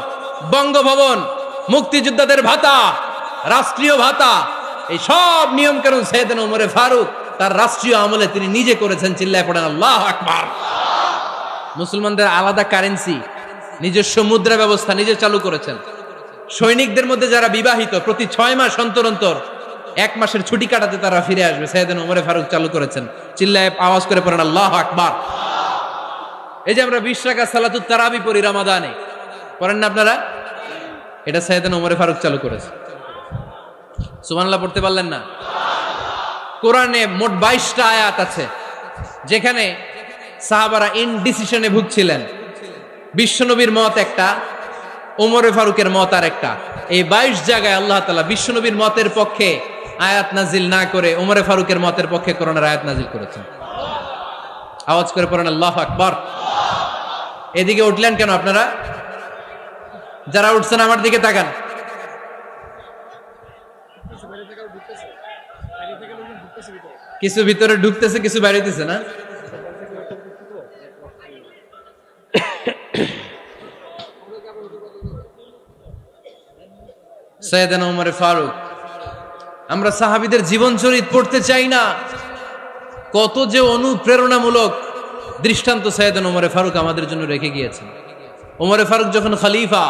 বঙ্গভবন, মুক্তিযোদ্ধাদের ভাতা, রাষ্ট্রীয় ভাতা, এই সব নিয়ম কানুন সাইয়েদনা ওমর ফারুক তার রাষ্ট্রীয় আমলে তিনি নিজে করেছেন। চিল্লায় পড়েন আল্লাহু আকবার। মুসলমানদের আলাদা কারেন্সি, নিজস্ব মুদ্রা ব্যবস্থা নিজে চালু করেছেন। সৈনিকদের মধ্যে যারা বিবাহিত, প্রতি 6 মাস অন্তর অন্তর 1 মাসের ছুটি কাটাতে তারা ফিরে আসবে, সাইয়েদনা ওমর ফারুক চালু করেছেন। চিল্লায় আওয়াজ করে পড়েন আল্লাহু আকবার। এই যে আমরা 20 রাকাত সালাতুত তারাবি পড়ি রমাদানে, পড়েন না আপনারা? এটা সাইয়েদনা ওমর ফারুক চালু করেছে। সুবহানাল্লাহ পড়তে পারলেন না? কোরআনে মোট 22টা আয়াত আছে যেখানে সাহাবারা ইনডিসিশনে ভুগছিলেন। বিশ্বনবীর মত একটা, ওমর ফারুকের মত আর একটা। এই 22 জায়গায় আল্লাহ তাআলা বিশ্বনবীর মতের পক্ষে আয়াত নাজিল না করে ওমরে ফারুকের মতের পক্ষে করোনার আয়াত নাজিল করেছেন। আওয়াজ করে পড়েন আল্লাহু আকবার। এদিকে উঠলেন কেন আপনারা? যারা উঠছেন আমার দিকে তাকান। কিছু ভিতরে ঢুকতেছে, কিছু বাইরেতেছে না? সাইয়েদনা ওমর ফারুক, আমরা সাহাবীদের জীবন চরিত পড়তে চাই না, কত যে অনুপ্রেরণামূলক দৃষ্টান্ত সাইয়েদনা ওমর ফারুক আমাদের জন্য রেখে গিয়েছেন। ওমর ফারুক যখন খলিফা,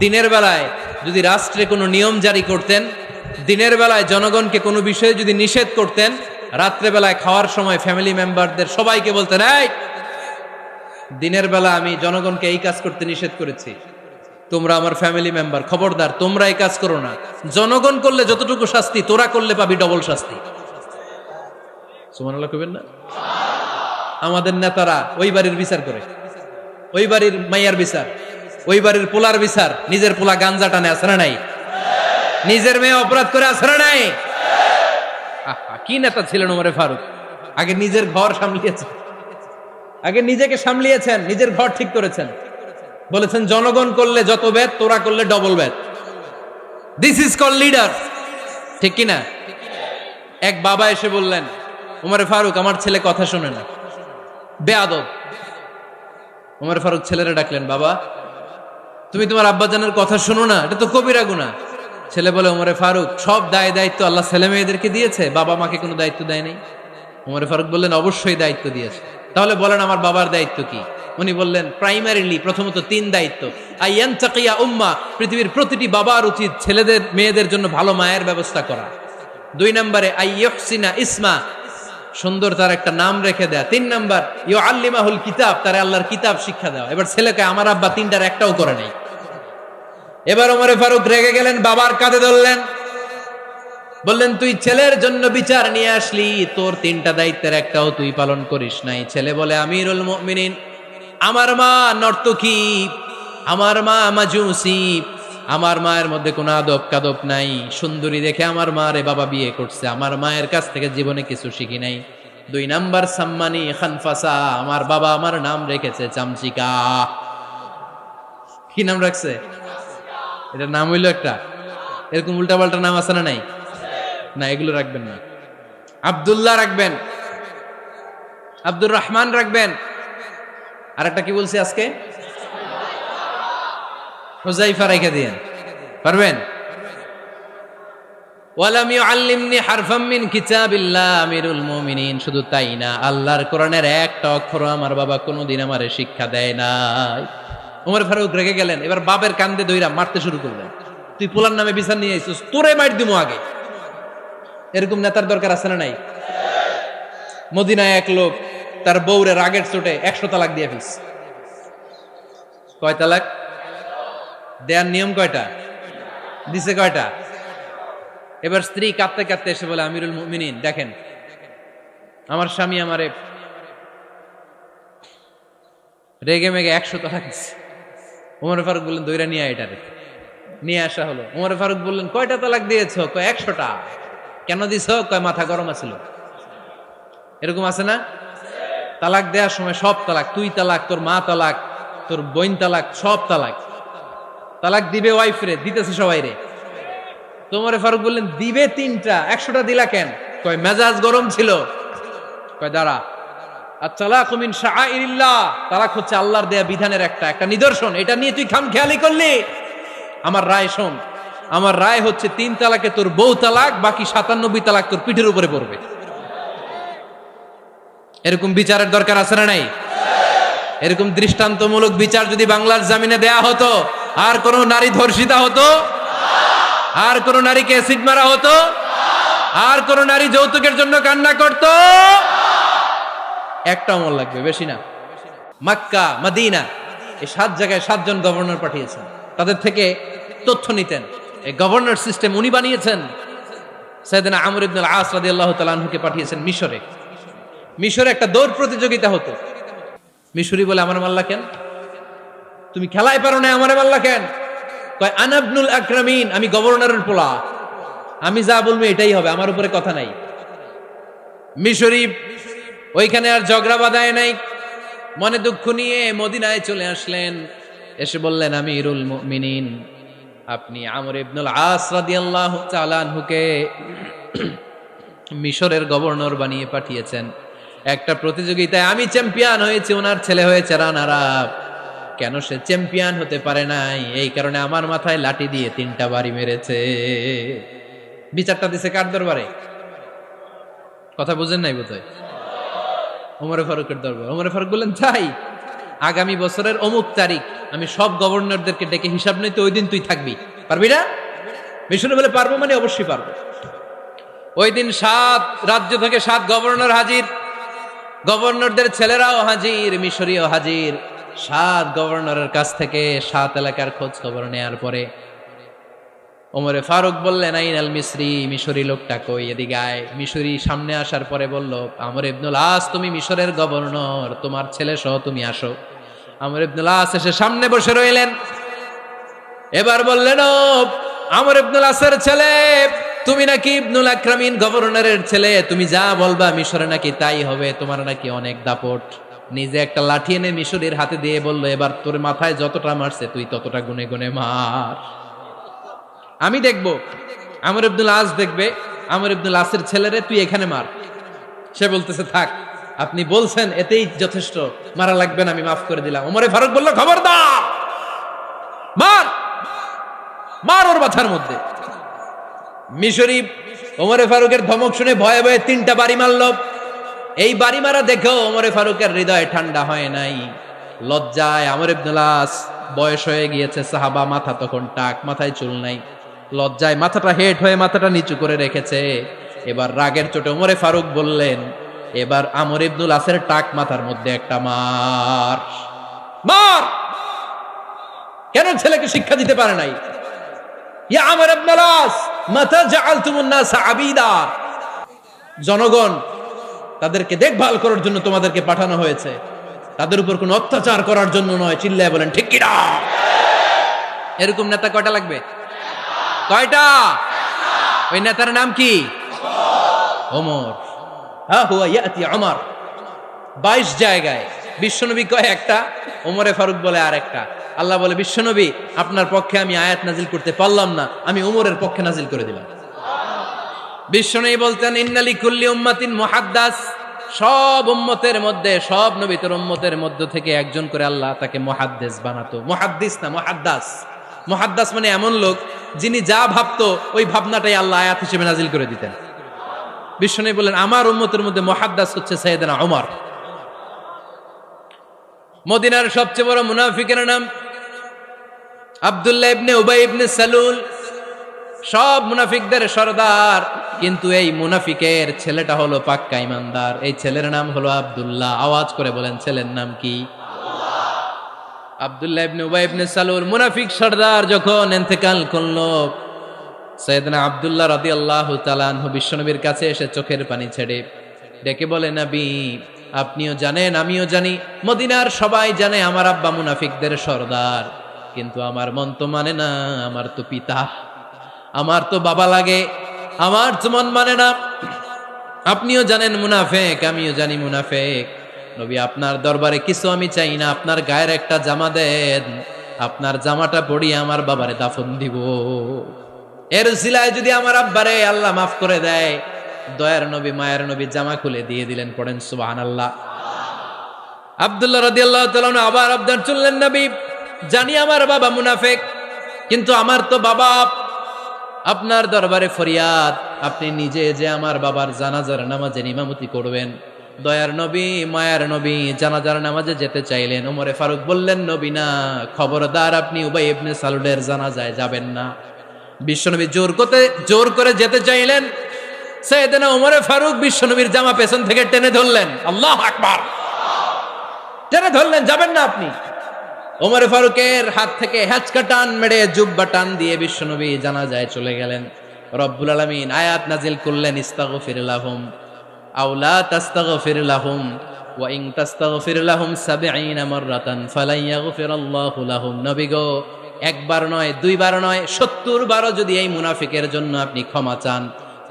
দিনের বেলায় যদি রাষ্ট্রে কোনো নিয়ম জারি করতেন, দিনের বেলায় জনগণকে কোনো বিষয়ে যদি নিষেধ করতেন, রাত্রে বেলায় খাওয়ার সময় ফ্যামিলি মেম্বারদের সবাইকে বলতেন, এই দিনের বেলা আমি জনগণকে এই কাজ করতে নিষেধ করেছি, তোমরা আমার ফ্যামিলি মেম্বার, খবরদার তোমরা এই কাজ করো না। জনগণ করলে যতটুকু শাস্তি, তোরা করলে পাবি ডবল শাস্তি। সুবহানাল্লাহ কইবেন না? আমাদের নেতারা ওই বাড়ির বিচার করে, ওই বাড়ির মাইয়ার বিচার, ওই বাড়ির পোলার বিচার, নিজের পোলা গাঞ্জা টানে আছে না নাই? নিজের মেয়ে অপরাধ করে আছে না নাই? কি নেতা ছিলেন ওমর ফারুক! আগে নিজের ঘর সামলিয়েছেন, আগে নিজেকে সামলিয়েছেন, নিজের ঘর ঠিক করেছেন। বলেছেন জনগণ করলে যত বেদ, তোরা করলে double Veda. This is call leader, ঠিক কিনা? এক বাবা এসে বললেন, ওমর ফারুক আমার ছেলে কথা শোনে না, বেয়াদব। ওমর ফারুক ছেলেরা ডাকলেন, বাবা তুমি তোমার আব্বাজানের কথা শোনো না, এটা তো কবিরা গুনাহ। ছেলে বলে, ওমর ফারুক সব দায় দায়িত্ব আল্লাহ ছেলে মেয়েদেরকে দিয়েছে, বাবা মাকে কোনো দায়িত্ব দেয় নাই। ওমর ফারুক বললেন, অবশ্যই দায়িত্ব দিয়েছে। তাহলে বলেন আমার বাবার দায়িত্ব কি? উনি বললেন, প্রাইমারিলি প্রথমত 3 দায়িত্ব। আইয়ানতাকিয়া উম্মাহ, পৃথিবীর প্রতিটি বাবার উচিত ছেলেদের মেয়েদের জন্য ভালো মায়ের ব্যবস্থা করা। 2 নম্বরে আইয়ুহসিনা ইসমা, সুন্দর তার একটা নাম রেখে দেয়া। 3 নাম্বার ইউআল্লিমাহুল কিতাব, তার আল্লাহর কিতাব শিক্ষা দেওয়া। এবার ছেলেকে আমার আব্বা 3টার একটাও করে নাই। এবার ওমর ফারুক রেগে গেলেন, বাবার কাঁধে ধরলেন, বললেন তুই ছেলের জন্য বিচার নিয়ে আসলি, তোর 3টা দায়িত্বের একটাও তুই পালন করিস নাই। ছেলে বলে, আমিরুল মুমিনিন, আমার মা নর্তকী, আমার মা মাজুসি, আমার মায়ের মধ্যে কোনো আদব কাদব নাই, সুন্দরী দেখে আমার মা রে বাবা বিয়ে করছে, আমার মায়ের কাছ থেকে জীবনে কিছু শিখি নাই। 2 নাম্বার সাম্মানি খানফাসা, আমার বাবা আমার নাম রেখেছে চামচিকা। কি নাম রাখছে? এটা নাম হইলো একটা, এরকম উল্টাপাল্টা নাম আছে না নাই? না, এগুলো রাখবেন না। আব্দুল্লাহ রাখবেন, আব্দুর রহমান রাখবেন, আর একটা কি বলছি আজকে? হুযায়ফা রেখে দিয়েন, পারবেন? ওয়ালাম ইউআল্লিমনি হারফাম মিন কিতাবিল্লাহ, আমিরুল মুমিনিন। শুধু তাই না, আল্লাহর কোরআনের একটা অক্ষর আমার বাবা কোনোদিন আমারে শিক্ষা দেয় নাই। ওমর ফারুক রেগে গেলেন, এবার বাপের কান্দে ধইরা মারতে শুরু করলেন। তুই পোলার নামে বিচার নিয়ে আইছিস, তোরে মার দিমু আগে। এরকম নেতার দরকার আছে না নাই? মদিনায় এক লোক তার বউরে রাগের চোটে 100 তালাক দিয়ে ফেলছে। কয় তালাক দেয়ার নিয়ম? কয়টা দিছে? কয়টা? এবার স্ত্রী কাঁদতে কাঁদতে এসে বলে, আমিরুল মুমিনিন দেখেন, আমার স্বামী আমারে রেগে মেগে 100 তালাক দিচ্ছে। ওমর ফারুক বললেন, দইরা নিয়ে আয় এটারে। নিয়ে আসা হলো। ওমর ফারুক বললেন, কয়টা তালাক দিয়েছো? কয় 100টা। কেন দিছো? কয় মাথা গরম আছিল। এরকম আছে না? তালাক দেওয়ার সময় সব তালাক, তুই তালাক, তোর মা তালাক, তোর বোন তালাক, সব তালাক। তালাক দিবে ওয়াইফ রে, দিতেছে সবাই রে। ওমর ফারুক বললেন, দিবে 3টা, 100টা দিলা কেন? কয় মেজাজ গরম ছিল। কয় দাঁড়া, আত-তালাকু মিন শাআইরিল্লাহ, তালাক হচ্ছে আল্লাহর দেয়া বিধানের একটা নিদর্শন, এটা নিয়ে তুই খামখেয়ালি করলি। আমার রায় শোন, আমার রায় হচ্ছে 3 তালাকে তোর বউ তালাক, বাকি 97 তালাক তোর পিঠের উপরে পড়বে। এরকম বিচারের দরকার আছে না নাই? এরকম দৃষ্টান্তমূলক বিচার যদি বাংলার জমিনে দেয়া হতো, আর কোন নারী ধর্ষিতা হতো? আর কোন নারীকে অ্যাসিড মারা হতো? আর কোন নারী যৌতুকের জন্য কান্না করত? একটা আমল লাগবে, বেশি না। মক্কা, মদিনা, এই 7 জায়গায় 7 জন গভর্নর পাঠিয়েছেন, তাদের থেকে তথ্য নিতেন। এই গভর্নর সিস্টেম উনি বানিয়েছেন। সাইয়েদনা আমর ইবনে আল-আস রাদিয়াল্লাহু তাআলা আনহুকে পাঠিয়েছেন মিশরে। মিশরে একটা দৌড় প্রতিযোগিতা হতো। মিশরি বলে, আমার মাল্লা কেন? তুমি খেলায় পারো না, আমারে মাল্লা কেন? কয় আনা ইবনুল আকরামিন, আমি গভর্নরের পোলা। আমি যা বলবো এটাই হবে, আমার উপরে কথা নাই। মিশরি ওইখানে আর ঝগড়া বাঁধায় নাই, মনে দুঃখ নিয়ে মদিনায় চলে আসলেন। এসে বললেন, আমিরুল মুমিনিন, আপনি আমর ইবনুল আস রাদিয়াল্লাহু তাআলা আনহুকে মিশরের গভর্নর বানিয়ে পাঠিয়েছেন। একটা প্রতিযোগিতায় আমি চ্যাম্পিয়ন হয়েছি, ওনার ছেলে হয়েছে রানার আপ। কেন সে চ্যাম্পিয়ন হতে পারে নাই? এই কারণে আমার মাথায় লাঠি দিয়ে 3টা বাড়ি মেরেছে। বিচারটা দিছে কার দরবারে? কথা বুঝেন নাই বোধহয়? ওমর ফারুকের দরবার। ওমর ফারুক বললেন, তাই আগামী বছরের অমুক তারিখ আমি সব গভর্নরদেরকে ডেকে হিসাব নিতে, ওই দিন তুই থাকবি, পারবি না? মিশনে বলে পারবো, মানে অবশ্যই পারবো। ওই দিন 7 রাজ্য থেকে 7 গভর্নর হাজির, গভর্নরদের ছেলেরাও হাজির, মিশরীয় হাজির। 7 গভর্নরের কাছ থেকে 7 এলাকার খোঁজ খবর নেয়ার পরে ওমরে ফারুক বললেন, আইনাল মিসরি, মিশরি লোকটা কই, এদিকে আয়। মিশরি সামনে আসার পরে বলল, আমর ইবনুল আস, তুমি মিশরের গভর্নর, তোমার ছেলে সহ তুমি আসো। আমর ইবনুল আস এসে সামনে বসে রইলেন। এবার বললেন, ও আমর ইবনুল আসের ছেলে, তুমি নাকি ইবনুল আকরামিন গভর্নরের ছেলে, তুমি যা বলবা মিশরে নাকি তাই হবে, তোমার নাকি অনেক দাপট। নিজে একটা লাঠি এনে মিশরীর হাতে দিয়ে বলল, এবার তোর মাথায় যতটা মারছে তুই ততটা গুনে গুনে মার, আমি দেখবো। আমর ইবনুল আস দেখবে, আমর ইবনুল আসের ছেলেরে তুই এখানে মার। সে বলতেছে, থাক, আপনি বলছেন এতেই যথেষ্ট, মারা লাগবে না, আমি মাফ করে দিলাম। ওমরে ফারুক বলল, খবরদার, মার, মার ওর মাথার মধ্যে। মিশরি ওমরে ফারুকের ধমক শুনে ভয়ে ভয়ে 3টা বাড়ি মারল। এই বাড়ি মারা দেখেও ওমরে ফারুকের হৃদয় ঠান্ডা হয় নাই। লজ্জায় আমর ইবনুল আস, বয়স হয়ে গিয়েছে সাহাবা, মাথা তখন টাক, মাথায় চুল নাই, লজ্জায় মাথাটা হেট হয়ে মাথাটা নিচু করে রেখেছে। এবার রাগের চোটে ওমরে ফারুক বললেন, এবার আমর ইবনুল আসের টাক মাথার মধ্যে একটা মার, মার। কেন ছেলেকে শিক্ষা দিতে পারে নাই? ইয়া আমর ইবনুল আস, মাতা জাআলতুমুন নাস আবিদা, জনগণ তাদেরকে দেখভাল করার জন্য তোমাদেরকে পাঠানো হয়েছে, তাদের উপর কোনো অত্যাচার করার জন্য নয়। চিল্লায় বলেন ঠিক কি না? এরকম নেতা কয়টা লাগবে? কয়টা? ওই নেতার নাম কি? ওমর। হা হুয়া ইয়াতি ওমর। 22 জায়গায় বিশ্বনবী কয় একটা, ওমরে ফারুক বলে আর একটা। আল্লাহ বলে, বিশ্বনবী আপনার পক্ষে আমি আয়াত নাজিল করতে পারলাম না, আমি ওমরের পক্ষে নাজিল করে দিলাম। বিশ্বনবী বলতেন, ইন্নালি কুল্লি উম্মাতিন মুহাদ্দাস, সব উম্মতের মধ্যে, সব নবীর উম্মতের মধ্য থেকে একজন করে আল্লাহ তাকে মুহাদ্দিস বানাতো। মুহাদ্দিস না, মুহাদ্দাস। মুহাদ্দাস মানে এমন লোক যিনি যা ভাবতো ওই ভাবনাটাই আল্লাহ আয়াত হিসেবে নাজিল করে দিতেন। বিশ্বনবী বলেন, আমার উম্মতের মধ্যে মুহাদ্দাস হচ্ছে সাইয়েদনা ওমর। মদিনার সবচেয়ে বড় মুনাফিকের নাম আব্দুল্লাহ ইবনে উবাই ইবনে সালুল, সব মুনাফিকদের সরদার, কিন্তু এই মুনাফিকের ছেলেটা হলো পাক্কা ইমানদার। এই ছেলের নাম হলো আব্দুল্লাহ। আওয়াজ করে বলেন, ছেলের নাম কি? আব্দুল্লাহ ইবনে উবাই ইবনে সালুল, মুনাফিক সরদার যখন ইন্তেকাল করলো, সাইয়েদনা আব্দুল্লাহ রাদিয়াল্লাহু তাআলা আনহু বিশ্বনবীর কাছে এসে চোখের পানি ছেড়ে ডেকে বলে, নবী আপনিও জানেন, আমিও জানি, মদিনার সবাই জানে আমার আব্বা মুনাফিকদের সরদার, কিন্তু আমার মন তো মানে না, আমার তো পিতা, আমার তো বাবা লাগে, আমার তো মন মানে না। আপনিও জানেন মুনাফিক, আমিও জানি মুনাফিক। নবী আপনার দরবারে কিছু আমি চাই না, আপনার গায়ের একটা জামা দেন, আপনার জামাটা পরিয়ে আমার বাবারে দাফন দিব। এর উসিলায় যদি আমার আব্বারে আল্লাহ মাফ করে দেয়, দয়ার নবী মায়ের নবী জামা খুলে দিয়ে দিলেন। পড়েন সুবহানাল্লাহ। আব্দুল্লাহ রাদিয়াল্লাহু তাআলা আবার আবদার চললেন, নবী জানি আমার বাবা মুনাফিক, কিন্তু আমার তো বাবা, আপনার দরবারে ফরিয়াদ, আপনি নিজে যে আমার বাবার জানাজার নামাজের ইমামতি করবেন। দয়ার নবী মায়ার নবী জানাজার নামাজে যেতে চাইলেন। ওমরে ফারুক বললেন, নবী না, খবরদার আপনি উবাই ইবনে সালুলের জানাজায় যাবেন না। বিশ্বনবী জোর করে যেতে চাইলেন। সাইয়েদনা ওমরে ফারুক বিশ্বনবীর জামা পেছন থেকে টেনে ধরলেন। আল্লাহু আকবার। টেনে ধরলেন, যাবেন না আপনি। ওমরে ফারুকের হাত থেকে হ্যাচকা টান মেরে জুব্বা টান দিয়ে বিশ্বনবী জানাজায় চলে গেলেন। রব্বুল আলামিন আয়াত নাজিল করলেন, ইস্তাগফির লাহুম আও লা তাস্তাগফির লাহুম ওয়া ইন তাস্তাগফির লাহুম 70 মাররাতান ফালান ইয়াগফিরাল্লাহু লাহুম। নবী গো, একবার নয়, দুইবার নয়, 70 বারও যদি এই মুনাফিকের জন্য আপনি ক্ষমা চান,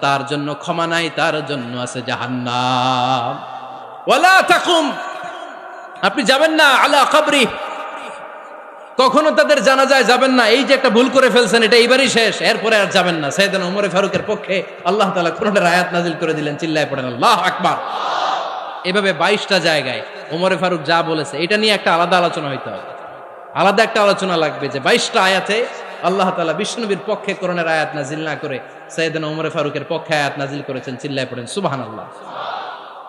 তার জন্য ক্ষমা নাই, তার জন্য আছে জাহান্নাম। ওয়ালা তাকুম, আপনি যাবেন না আলা কবরি, কখনো তাদের জানাজায় যাবেন না। এই যে একটা ভুল করে ফেলছেন, এটা এইবারই শেষ, এরপরে আর যাবেন না। সাইয়েদনা ওমর ফারুকের পক্ষে আল্লাহ তাআলা কোরআনের আয়াত নাজিল করে দিলেন, চিল্লায় পড়েন আল্লাহু আকবার। এভাবে 22টা জায়গায় ওমর ফারুক যা বলেছে এটা নিয়ে একটা আলাদা আলোচনা হইতে হবে, আলাদা একটা আলোচনা লাগবে যে 22টা আয়াতে আল্লাহ তাআলা বিশ্বনবীর পক্ষে কোরআনের আয়াত নাজিল না করে সাইয়েদনা ওমর ফারুকের পক্ষে আয়াত নাজিল করেছেন, চিল্লায় পড়েন সুবহানাল্লাহ।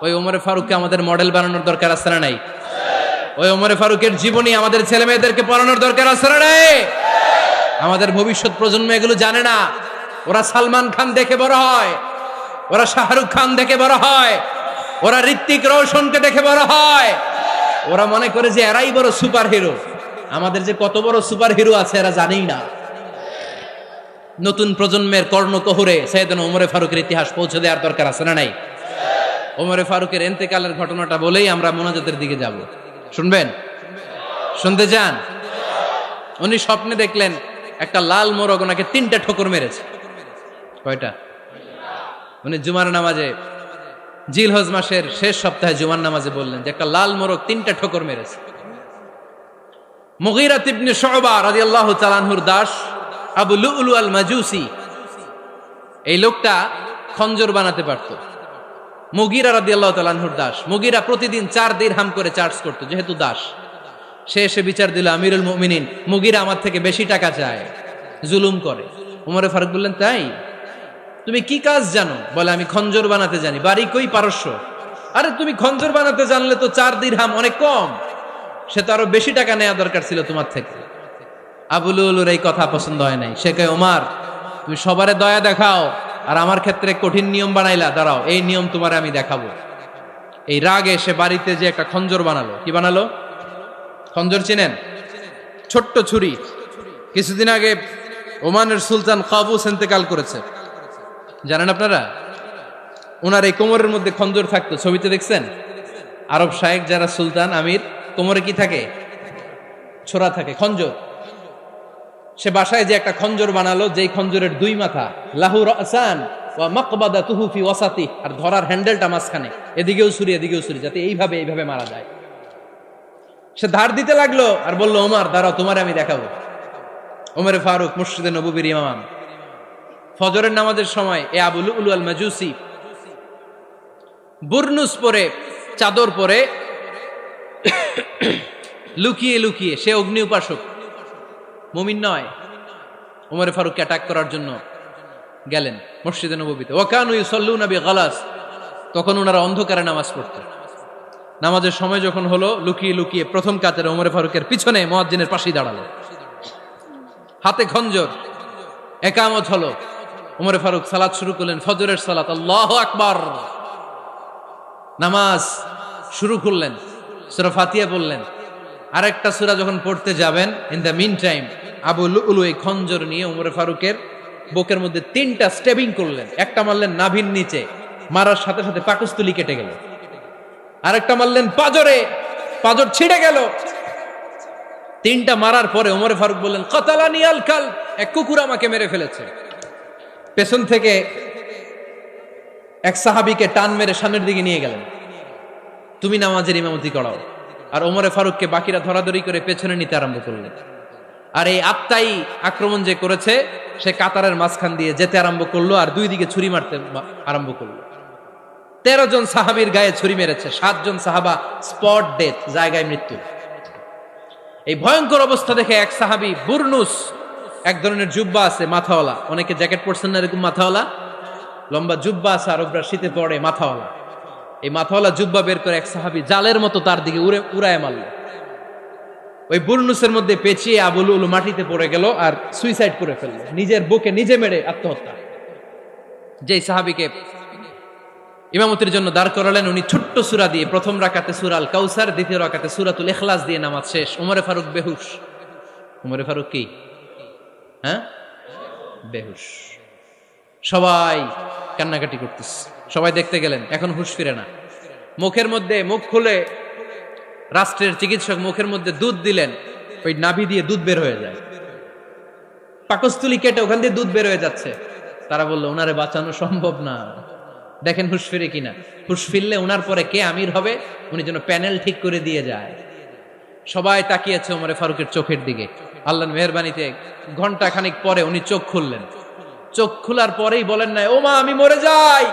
ওই ওমর ফারুককে আমাদের মডেল বানানোর দরকার আছে না নাই? ওই ওমর ফারুকের জীবনী আমাদের ছেলে মেয়েদেরকে পড়ানোর দরকার আছে না নাই? আমাদের ভবিষ্যৎ প্রজন্ম এগুলো জানে না। ওরা সালমান খান দেখে বড় হয়, ওরা শাহরুখ খান দেখে বড় হয়, ওরা ঋত্বিক রোশনকে দেখে বড় হয়, ওরা মনে করে যে এরাই বড় সুপার হিরো। আমাদের যে কত বড় সুপার হিরো আছে এরা জানেই না। নতুন প্রজন্মের কর্ণকহুরে সাইয়েদনা ওমর ফারুকের ইতিহাস পৌঁছে দেওয়ার দরকার আছে না নাই? ওমর ফারুকের ইন্তেকালের ঘটনাটা বলেই আমরা মোনাজাতের দিকে যাব। শুনবেন? শুনতে চান? উনি স্বপ্নে দেখলেন একটা লাল মোরগ ওনাকে 3টা ঠোকর মেরেছে। কয়টা? উনি জুমার নামাজে, জিলহজ মাসের শেষ সপ্তাহে জুমার নামাজে বললেন যে একটা লাল মোরগ 3টা ঠোকর মেরেছে। মুগীরা ইবনে শুবা রাদিয়াল্লাহু তাআলা আনহুর দাস আবু লুলু আল মাজুসি, এই লোকটা খঞ্জর বানাতে পারত। মুগীরা রাদিয়াল্লাহু তাআলা আনহুর দাস। মুগীরা প্রতিদিন 4 দিরহাম করে চার্জ করত, যেহেতু দাস। সে এসে বিচার দিল, আমিরুল মুমিনিন, মুগীরা আমার থেকে বেশি টাকা চায়, জুলুম করে। ওমর ফারুক বললেন, তাই? তুমি কি কাজ জানো? বলে, আমি খঞ্জর বানাতে জানি। বাড়ি কই? পারস্য। আরে তুমি খঞ্জর বানাতে জানলে তো 4 দিরহাম অনেক কম, সে তো আরো বেশি টাকা নেওয়া দরকার ছিল তোমার থেকে। আবু লুলুর এই কথা পছন্দ হয় নাই। সে কয়, ওমর তুমি সবারে দয়া দেখাও আর আমার ক্ষেত্রে কঠিন নিয়ম বানাইলা, দাঁড়াও এই নিয়ম তোমারে আমি দেখাবো। এই রাগে সে বাড়িতে যে একটা খঞ্জর বানালো। কি বানালো? খঞ্জর চিনেন? ছোট্ট ছুরি। কিছুদিন আগে ওমানের সুলতান কাবুস ইন্তেকাল করেছে, জানেন আপনারা? ওনার এই কোমরের মধ্যে খঞ্জর থাকতো, ছবিতে দেখছেন? আরব শায়েখ যারা সুলতান আমির, কোমরে কি থাকে? ছোরা থাকে, খঞ্জর। সে বাসায় যে একটা খঞ্জর বানালো, যেই খঞ্জরের 2 মাথা, লাহু রাসান ওয়া মাকবাদাতুহু ফি ওয়াসাতি, আর ধরার হ্যান্ডেলটা মাঝখানে, এদিকেও ছুরি এদিকেও ছুরি, যাতে এইভাবে এইভাবে মারা যায়। সে ধার দিতে লাগলো আর বলল, ওমর দাঁড়াও তোমারে আমি দেখাবো। ওমর ফারুক মসজিদে নববীর ইমাম, ফজরের নামাজের সময় এ আবু লুলু আল মাজুসি বুরনুস পরে, চাদর পরে, লুকিয়ে লুকিয়ে, সে অগ্নি উপাসক, মুমিন নয়। ওমর ফারুককে অ্যাটাক করার জন্য গেলেন মসজিদে নববীতে। ওয়াকানু ইউসাল্লুনা বিগালাস, তখন ওনারা অন্ধকারে নামাজ পড়তেন। নামাজের সময় যখন হলো, লুকিয়ে লুকিয়ে প্রথম কাতারে ওমর ফারুকের পিছনে মুয়াজ্জিনের পাশেই দাঁড়ালো, হাতে খঞ্জর। একামত হলো, ওমর ফারুক সালাত শুরু করলেন, ফজরের সালাত, আল্লাহু আকবার। নামাজ শুরু করলেন, সূরা ফাতিহা বললেন। আরেকটা সূরা যখন পড়তে যাবেন, in the mean time Abu Lulu এই খঞ্জর নিয়ে ওমর ফারুকের বুকের মধ্যে 3টা স্টেবিং করলেন। একটা মারলেন নাভির নিচে, মারার সাথে সাথে পাকস্থলী কেটে গেল। আরেকটা মারলেন পাজরে, পাজর ছিঁড়ে গেল। 3টা মারার পরে ওমর ফারুক বললেন, কাতালানি আল কালব, এক কুকুর আমাকে মেরে ফেলেছে। পেছন থেকে এক সাহাবীকে টান মেরে সামনের দিকে নিয়ে গেলেন, তুমি নামাজের ইমামতি করাও। আর ওমর ফারুককে বাকিরা ধরাধরি করে পেছনে নিতে আরম্ভ করলেন। আর এই আত্মাই আক্রমণ যে করেছে, সে কাতারের মাঝখান দিয়ে যেতে আরম্ভ করলো আর 2 দিকে ছুরি মারতে আরম্ভ করলো। 13 জন সাহাবীর গায়ে ছুরি মেরেছে, 7 জন সাহাবা স্পট ডেথ, জায়গায় মৃত্যু। এই ভয়ঙ্কর অবস্থা দেখে এক সাহাবী বুরনুস, এক ধরনের জুব্বা আছে মাথাওয়ালা, অনেকে জ্যাকেট পরছেন না এরকম মাথাওয়ালা, লম্বা জুব্বা আছে, আরবরা শীতে পরে মাথাওয়ালা। এই মাথাওয়ালা জুব্বা বের করে এক সাহাবী জালের মতো তার দিকে উড়ায় মারল। ওই বুরনুসের মধ্যে পেঁচিয়ে আবু লুলু মাটিতে পড়ে গেল আর সুইসাইড করে ফেলল, নিজের বুকে নিজে মেরে আত্মহত্যা। যেই সাহাবীকে ইমামতির জন্য দাঁড় করালেন, উনি ছোট্ট সূরা দিয়ে, প্রথম রাকাতে সূরা আল কাউসার, দ্বিতীয় রাকাতে সূরাতুল ইখলাস দিয়ে নামাজ শেষ। ওমর ফারুক বেহুশ। ওমর ফারুক কি? হ্যাঁ, বেহুশ। সবাই কান্নাকাটি করতেছে, সবাই দেখতে গেলেন, এখন হুঁশ ফিরে না। মুখের মধ্যে, মুখ খুলে রাষ্ট্রের চিকিৎসক মুখের মধ্যে দুধ দিলেন, ওই নাভি দিয়ে দুধ বের হয়ে যায়। পাকস্থলী কেটে ওখান দিয়ে দুধ বের হয়ে যাচ্ছে। তারা বললো ওনারে বাঁচানো সম্ভব না, দেখেন হুঁশ ফিরে কিনা। হুঁশ ফিরলে ওনার পরে কে আমির হবে, উনি যেন প্যানেল ঠিক করে দিয়ে যায়। সবাই তাকিয়েছে ওমরে ফারুকের চোখের দিকে। আল্লাহর মেহেরবানিতে ঘন্টা খানিক পরে উনি চোখ খুললেন। চোখ খোলার পরেই বলেন নাই, ও মা আমি মরে যাই।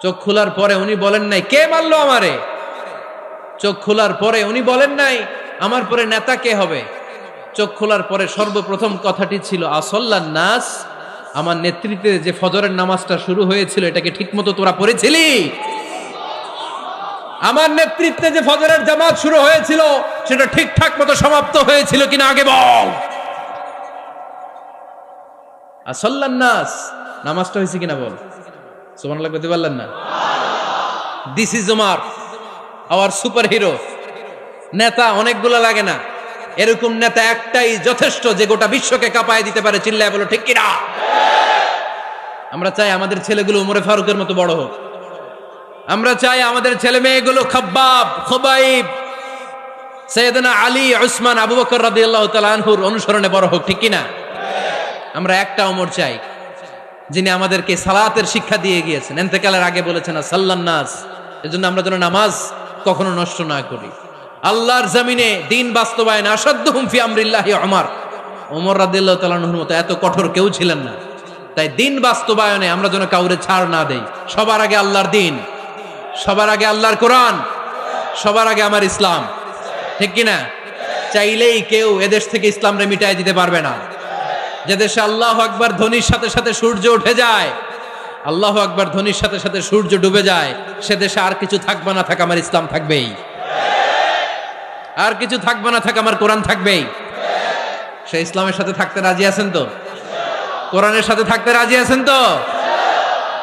চোখ খোলার পরে উনি বলেন নাই, কে মারলো আমারে। চোখ খোলার পরে উনি বলেন নাই, আমার পরে নেতা কে হবে। চোখ খোলার পরে সর্বপ্রথম কথাটি ছিল, আসল্লান নাস, আমার নেতৃত্বে যে ফজরের নামাজটা শুরু হয়েছিল এটাকে ঠিকমতো তোরা পড়েছিলি? আমার নেতৃত্বে যে ফজরের জামাত শুরু হয়েছিল সেটা ঠিকঠাক মতো সমাপ্ত হয়েছিল কিনা আগে বল। আসল্লান নাস, নামাজটা হয়েছে কিনা বল। সুবহানাল্লাহ কইতে পারলেন না? This is Omar, hour super hero. নেতা অনেকগুলো লাগে না, এরকম নেতা একটাই যথেষ্ট যে গোটা বিশ্বকে কাঁপায় দিতে পারে। চিল্লায় বলো ঠিক কিনা। আমরা চাই আমাদের ছেলেগুলো ওমরে ফারুকের মতো বড় হোক। আমরা চাই আমাদের ছেলে মেয়েগুলো খাব্বাব, খুবাইব, সাইয়েদনা আলী, উসমান, আবু বকর রাদিয়াল্লাহু তাআলা আনহুর অনুসরণে বড় হোক, ঠিক কিনা। আমরা একটা ওমর চাই যিনি আমাদেরকে সালাতের শিক্ষা দিয়ে গিয়েছেন, ইন্তেকালের আগে বলেছেন সাল্লান নাস। এজন্য আমরা যেন নামাজ কখনো নষ্ট না করি। আল্লাহর জমিনে দিন বাস্তবায়ন আসাদ্দুহুম ফি আমরিল্লাহি ওমর রাদিয়াল্লাহু তাআলা আনহুর মতো এত কঠোর কেউ ছিলেন না। তাই দিন বাস্তবায়নে আমরা যেন কাউরে ছাড় না দেই। সবার আগে আল্লাহর দিন, সবার আগে আল্লাহর কোরআন, সবার আগে আমার ইসলাম, ঠিক কিনা। চাইলেই কেউ এদেশ থেকে ইসলামরে মিটাই দিতে পারবে না। যে দেশে আল্লাহু আকবার ধ্বনির সাথে সাথে সূর্য উঠে যায়, আল্লাহু আকবার ধ্বনির সাথে সাথে সূর্য ডুবে যায়, সে দেশে আর কিছু থাকবে না থাক আমার ইসলাম থাকবেই, আর কিছু থাকবে না থাক আমার কোরআন থাকবেই। সে ইসলামের সাথে থাকতে রাজি আছেন তো? কোরআনের সাথে থাকতে রাজি আছেন তো?